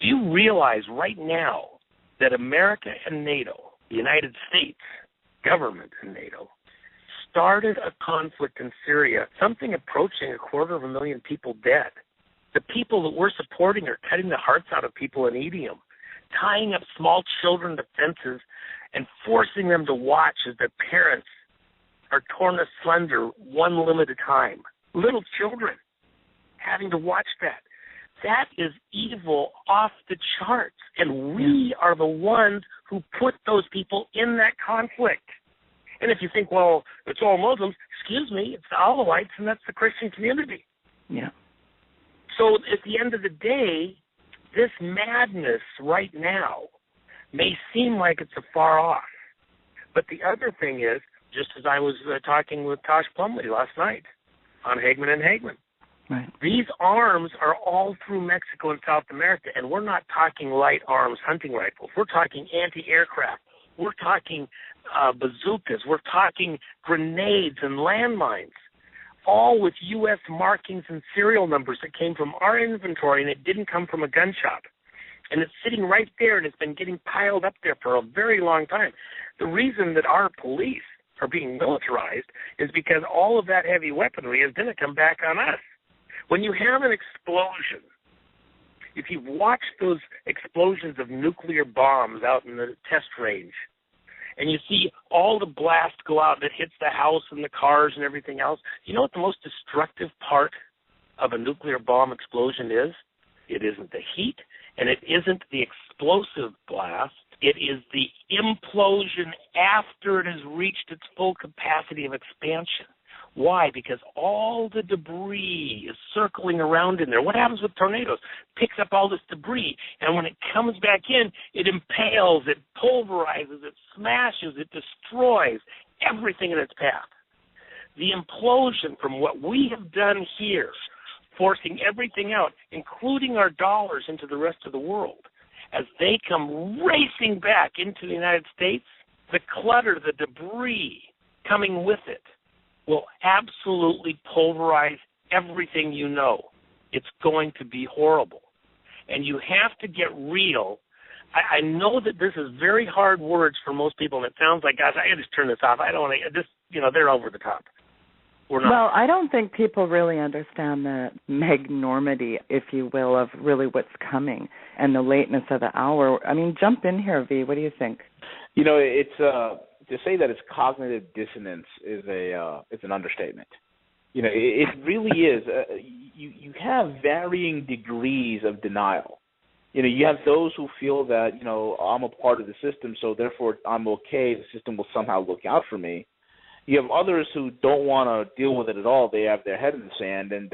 Do you realize right now that America and NATO, the United States government and NATO, started a conflict in Syria, something approaching 250,000 people dead. The people that we're supporting are cutting the hearts out of people and eating them, tying up small children to fences and forcing them to watch as their parents are torn asunder one limb at a time. Little children having to watch that. That is evil off the charts, and we are the ones who put those people in that conflict. And if you think, well, it's all Muslims, excuse me, it's the Alawites, and that's the Christian community. Yeah. So at the end of the day, this madness right now may seem like it's afar off. But the other thing is, just as I was talking with Tosh Plumley last night on Hagman and Hagman, right. These arms are all through Mexico and South America, and we're not talking light arms hunting rifles. We're talking anti-aircraft. We're talking bazookas. We're talking grenades and landmines, all with U.S. markings and serial numbers that came from our inventory, and it didn't come from a gun shop. And it's sitting right there, and it's been getting piled up there for a very long time. The reason that our police are being militarized is because all of that heavy weaponry is going to come back on us. When you have an explosion, if you've watched those explosions of nuclear bombs out in the test range, and you see all the blast go out that hits the house and the cars and everything else. You know what the most destructive part of a nuclear bomb explosion is? It isn't the heat, and it isn't the explosive blast. It is the implosion after it has reached its full capacity of expansion. Why? Because all the debris is circling around in there. What happens with tornadoes? Picks up all this debris, and when it comes back in, it impales, it pulverizes, it smashes, it destroys everything in its path. The implosion from what we have done here, forcing everything out, including our dollars, into the rest of the world, as they come racing back into the United States, the clutter, the debris coming with it will absolutely pulverize everything you know. It's going to be horrible. And you have to get real. I know that this is very hard words for most people, and it sounds like, guys, I got to just turn this off. I don't want to, this, they're over the top. We're not. Well, I don't think people really understand the megnormity, if you will, of really what's coming and the lateness of the hour. I mean, jump in here, V. What do you think? It's to say that it's cognitive dissonance is it's an understatement. It really is. You have varying degrees of denial. You have those who feel that I'm a part of the system, so therefore I'm okay. The system will somehow look out for me. You have others who don't want to deal with it at all. They have their head in the sand, and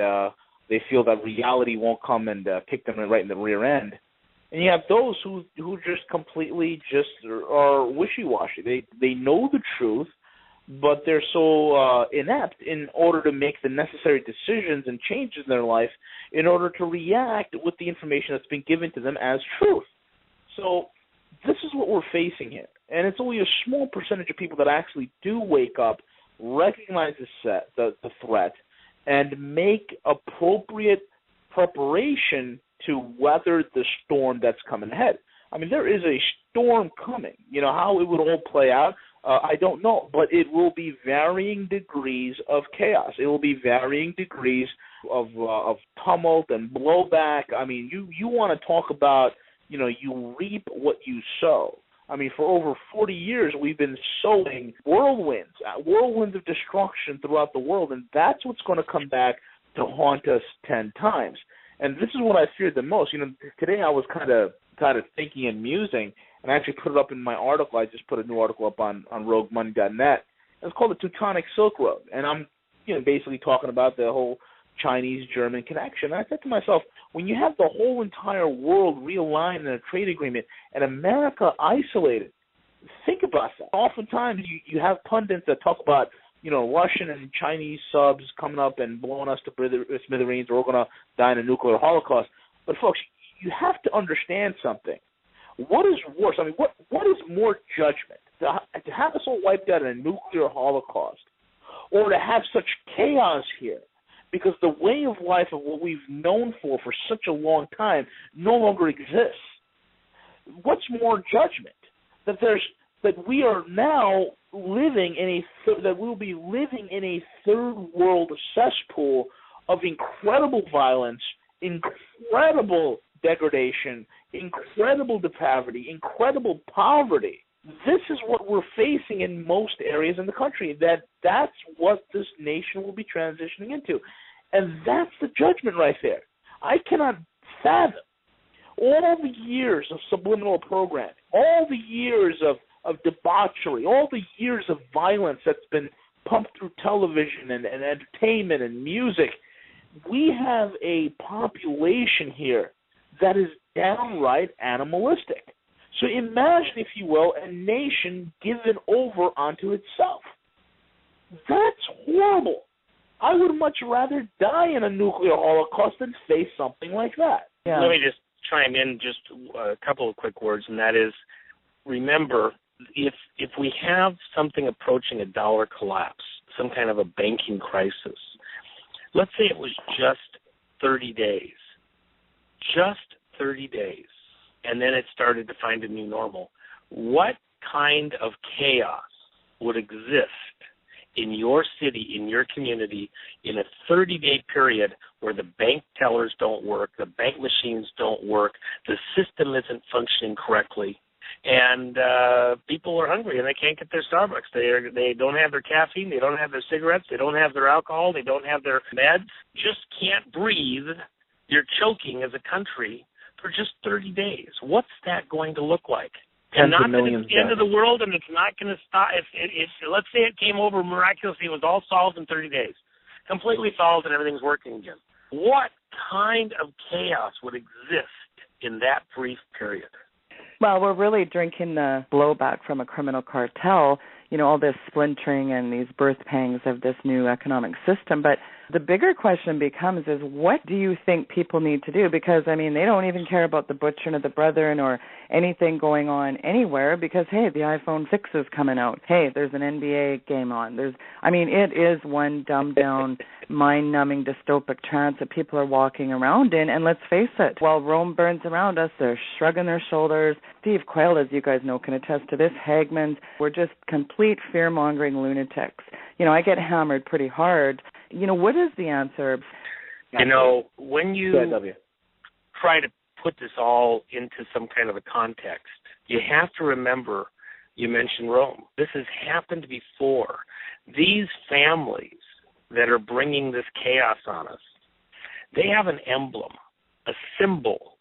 they feel that reality won't come and pick them right in the rear end. And you have those who just completely just are wishy-washy. They know the truth, but they're so inept in order to make the necessary decisions and changes in their life in order to react with the information that's been given to them as truth. So this is what we're facing here. And it's only a small percentage of people that actually do wake up, recognize the threat, and make appropriate preparation to weather the storm that's coming ahead. I mean, there is a storm coming. How it would all play out, I don't know. But it will be varying degrees of chaos. It will be varying degrees of tumult and blowback. I mean, you want to talk about, you reap what you sow. I mean, for over 40 years, we've been sowing whirlwinds of destruction throughout the world, and that's what's going to come back to haunt us 10 times. And this is what I feared the most. Today I was kind of thinking and musing, and I actually put it up in my article. I just put a new article up on roguemoney.net. It's called the Teutonic Silk Road, and I'm basically talking about the whole Chinese-German connection. And I said to myself, when you have the whole entire world realigned in a trade agreement and America isolated, think about that. Oftentimes you have pundits that talk about, Russian and Chinese subs coming up and blowing us to smithereens, or we're going to die in a nuclear holocaust. But, folks, you have to understand something. What is worse? I mean, what is more judgment? To have us all wiped out in a nuclear holocaust, or to have such chaos here? Because the way of life of what we've known for such a long time no longer exists. What's more judgment? That we are now living that we'll be living in a third world cesspool of incredible violence, incredible degradation, incredible depravity, incredible poverty. This is what we're facing in most areas in the country. That's what this nation will be transitioning into. And that's the judgment right there. I cannot fathom all the years of subliminal programming, all the years of debauchery, all the years of violence that's been pumped through television and entertainment and music. We have a population here that is downright animalistic. So imagine, if you will, a nation given over onto itself. That's horrible. I would much rather die in a nuclear holocaust than face something like that. Yeah. Let me just chime in just a couple of quick words, and that is, remember, if we have something approaching a dollar collapse, some kind of a banking crisis, let's say it was just 30 days, and then it started to find a new normal, what kind of chaos would exist in your city, in your community, in a 30-day period where the bank tellers don't work, the bank machines don't work, the system isn't functioning correctly, And people are hungry, and they can't get their Starbucks. They don't have their caffeine. They don't have their cigarettes. They don't have their alcohol. They don't have their meds. Just can't breathe. You're choking as a country for just 30 days. What's that going to look like? And not that it's the end of the world, and it's not going to stop. Let's say it came over miraculously. It was all solved in 30 days. Completely solved, and everything's working again. What kind of chaos would exist in that brief period? Well, we're really drinking the blowback from a criminal cartel, all this splintering and these birth pangs of this new economic system. But the bigger question becomes is, what do you think people need to do? Because, they don't even care about the butchering of the brethren or anything going on anywhere because, hey, the iPhone 6 is coming out. Hey, there's an NBA game on. It is one dumbed-down, mind-numbing, dystopic trance that people are walking around in. And let's face it, while Rome burns around us, they're shrugging their shoulders. Steve Quayle, as you guys know, can attest to this. Hagman's, we're just complete fear-mongering lunatics. I get hammered pretty hard. What is the answer? When you try to put this all into some kind of a context, you have to remember, you mentioned Rome. This has happened before. These families that are bringing this chaos on us, they have an emblem, a symbol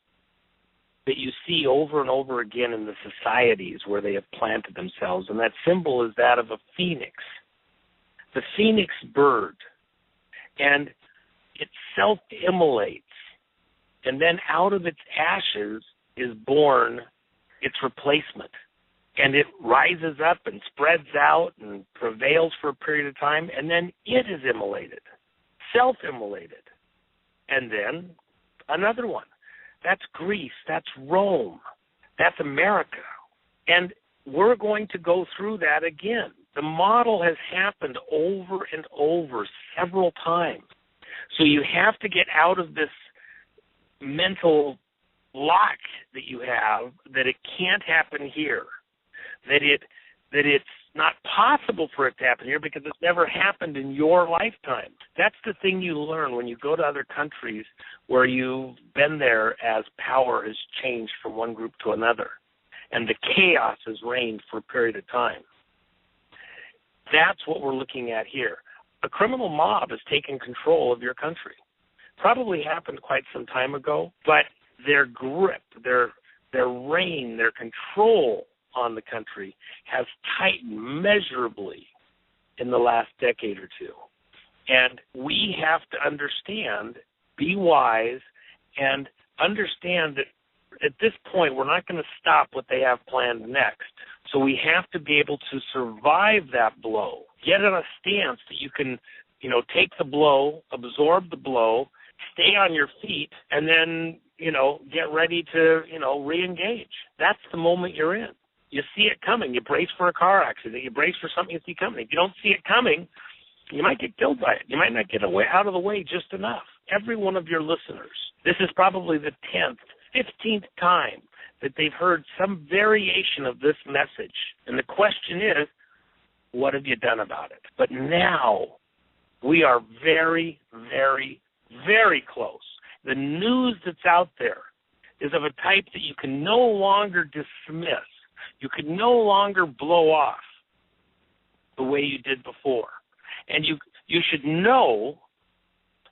that you see over and over again in the societies where they have planted themselves, and that symbol is that of a phoenix, the phoenix bird. And it self-immolates, and then out of its ashes is born its replacement. And it rises up and spreads out and prevails for a period of time, and then it is immolated, self-immolated. And then another one. That's Greece. That's Rome. That's America. And we're going to go through that again. The model has happened over and over several times. So you have to get out of this mental lock that you have that it can't happen here, that it's not possible for it to happen here because it's never happened in your lifetime. That's the thing you learn when you go to other countries where you've been there as power has changed from one group to another and the chaos has reigned for a period of time. That's what we're looking at here. A criminal mob has taken control of your country. Probably happened quite some time ago, but their grip, their reign, their control on the country has tightened measurably in the last decade or two. And we have to understand, be wise, and understand that at this point we're not going to stop what they have planned next. So we have to be able to survive that blow, get in a stance that you can, take the blow, absorb the blow, stay on your feet, and then, get ready to, re-engage. That's the moment you're in. You see it coming. You brace for a car accident. You brace for something you see coming. If you don't see it coming, you might get killed by it. You might not get out of the way just enough. Every one of your listeners, this is probably the 10th, 15th time that they've heard some variation of this message. And the question is, what have you done about it? But now we are very, very, very close. The news that's out there is of a type that you can no longer dismiss. You can no longer blow off the way you did before. And you should know,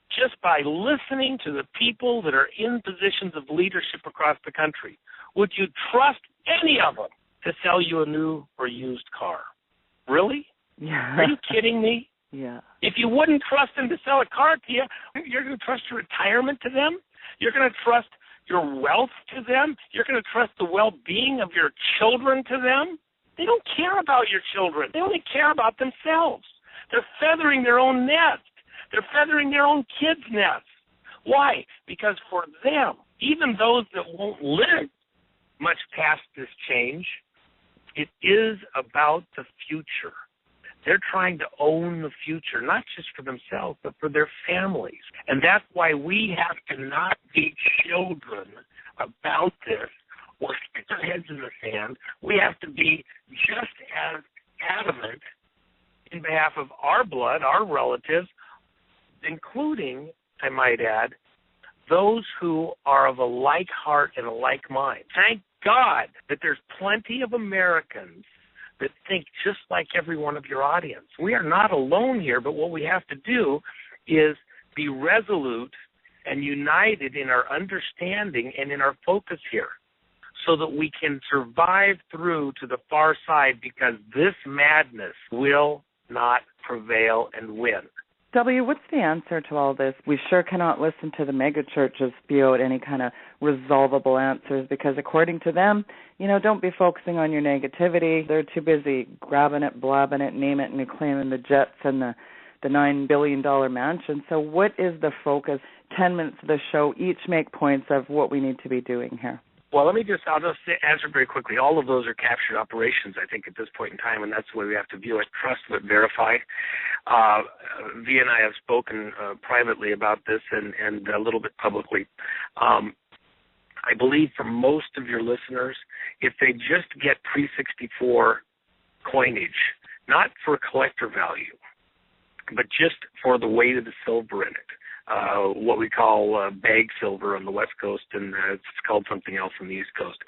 just by listening to the people that are in positions of leadership across the country, would you trust any of them to sell you a new or used car? Really? Yeah. Are you kidding me? Yeah. If you wouldn't trust them to sell a car to you, you're going to trust your retirement to them? You're going to trust your wealth to them? You're going to trust the well-being of your children to them? They don't care about your children. They only care about themselves. They're feathering their own nest. They're feathering their own kids' nests. Why? Because for them, even those that won't live much past this change, it is about the future. They're trying to own the future, not just for themselves, but for their families. And that's why we have to not be children about this or stick our heads in the sand. We have to be just as adamant in behalf of our blood, our relatives, including, I might add, those who are of a like heart and a like mind. Thank God that there's plenty of Americans that think just like every one of your audience. We are not alone here, but what we have to do is be resolute and united in our understanding and in our focus here so that we can survive through to the far side, because this madness will not prevail and win. W, what's the answer to all this? We sure cannot listen to the mega churches spew out any kind of resolvable answers, because according to them, don't be focusing on your negativity. They're too busy grabbing it, blabbing it, name it, and claiming the jets and the $9 billion mansion. So what is the focus? 10 minutes of the show, each make points of what we need to be doing here. Well, I'll just answer very quickly. All of those are captured operations, I think, at this point in time, and that's the way we have to view it. Trust but verify. V and I have spoken privately about this and a little bit publicly. I believe for most of your listeners, if they just get pre-64 coinage, not for collector value, but just for the weight of the silver in it, what we call bag silver on the West Coast, and it's called something else on the East Coast.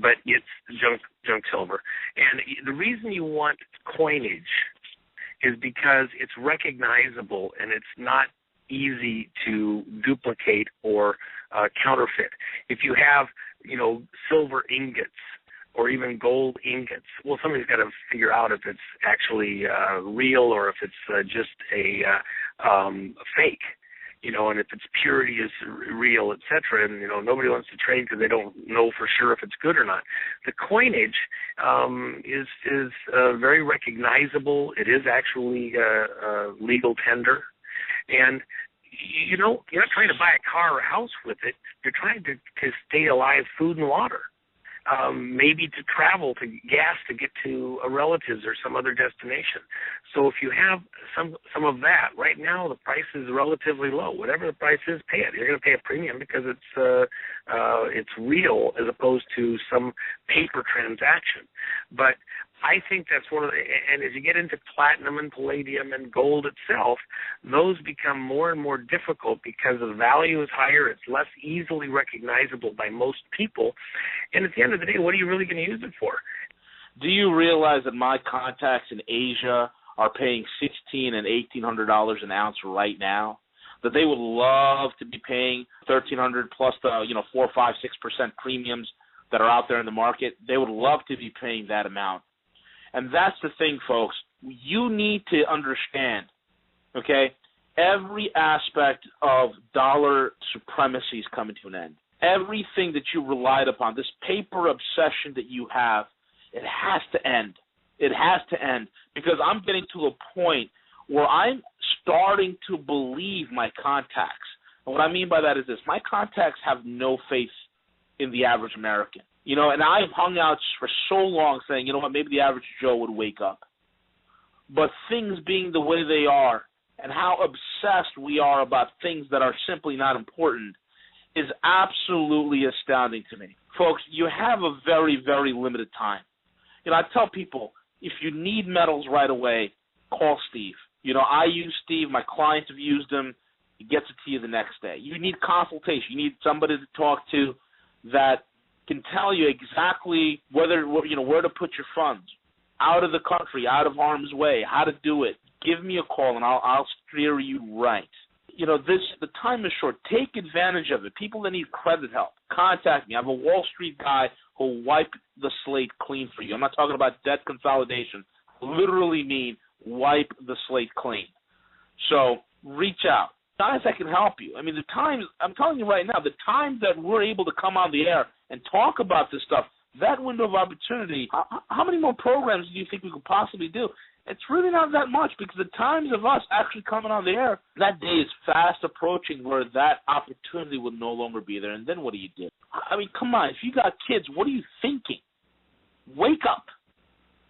But it's junk silver. And the reason you want coinage is because it's recognizable and it's not easy to duplicate or counterfeit. If you have, silver ingots or even gold ingots, well, somebody's got to figure out if it's actually real or if it's just a fake, and if its purity is real, etc. And, nobody wants to trade because they don't know for sure if it's good or not. The coinage is very recognizable. It is actually legal tender. And you're not trying to buy a car or a house with it. You're trying to stay alive, food and water. Maybe to travel, to gas to get to a relative's or some other destination. So if you have some of that, right now the price is relatively low. Whatever the price is, pay it. You're going to pay a premium because it's real as opposed to some paper transaction. But I think that's one of the, and as you get into platinum and palladium and gold itself, those become more and more difficult because the value is higher. It's less easily recognizable by most people. And at the end of the day, what are you really going to use it for? Do you realize that my contacts in Asia are paying $1,600 and $1,800 an ounce right now? That they would love to be paying $1,300 plus the 4, 5, 6% premiums that are out there in the market. They would love to be paying that amount. And that's the thing, folks. You need to understand, okay, every aspect of dollar supremacy is coming to an end. Everything that you relied upon, this paper obsession that you have, it has to end. It has to end, because I'm getting to a point where I'm starting to believe my contacts. And what I mean by that is this. My contacts have no faith in the average American. And I've hung out for so long saying, maybe the average Joe would wake up. But things being the way they are and how obsessed we are about things that are simply not important is absolutely astounding to me. Folks, you have a very, very limited time. I tell people, if you need metals right away, call Steve. I use Steve. My clients have used him. He gets it to you the next day. You need consultation. You need somebody to talk to that can tell you exactly where to put your funds, out of the country, out of harm's way, how to do it. Give me a call and I'll steer you right. The time is short. Take advantage of it. People that need credit help, contact me. I have a Wall Street guy who'll wipe the slate clean for you. I'm not talking about debt consolidation. I literally mean wipe the slate clean. So reach out. Guys, I can help you. I mean, the times, I'm telling you right now, the times that we're able to come on the air and talk about this stuff, that window of opportunity, how many more programs do you think we could possibly do? It's really not that much, because the times of us actually coming on the air, that day is fast approaching where that opportunity will no longer be there. And then what do you do? I mean, come on. If you got kids, what are you thinking? Wake up.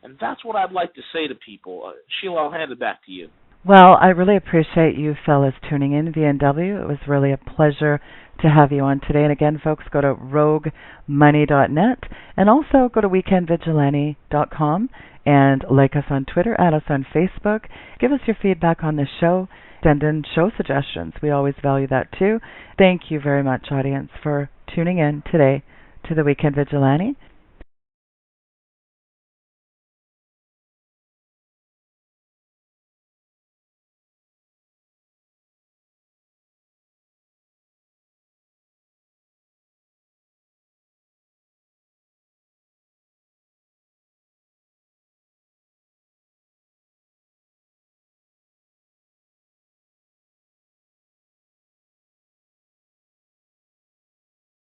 And that's what I'd like to say to people. Sheila, I'll hand it back to you. Well, I really appreciate you fellas tuning in to VNW. It was really a pleasure to have you on today. And again, folks, go to roguemoney.net and also go to weekendvigilante.com and like us on Twitter, add us on Facebook. Give us your feedback on the show. Send in show suggestions. We always value that too. Thank you very much, audience, for tuning in today to the Weekend Vigilante.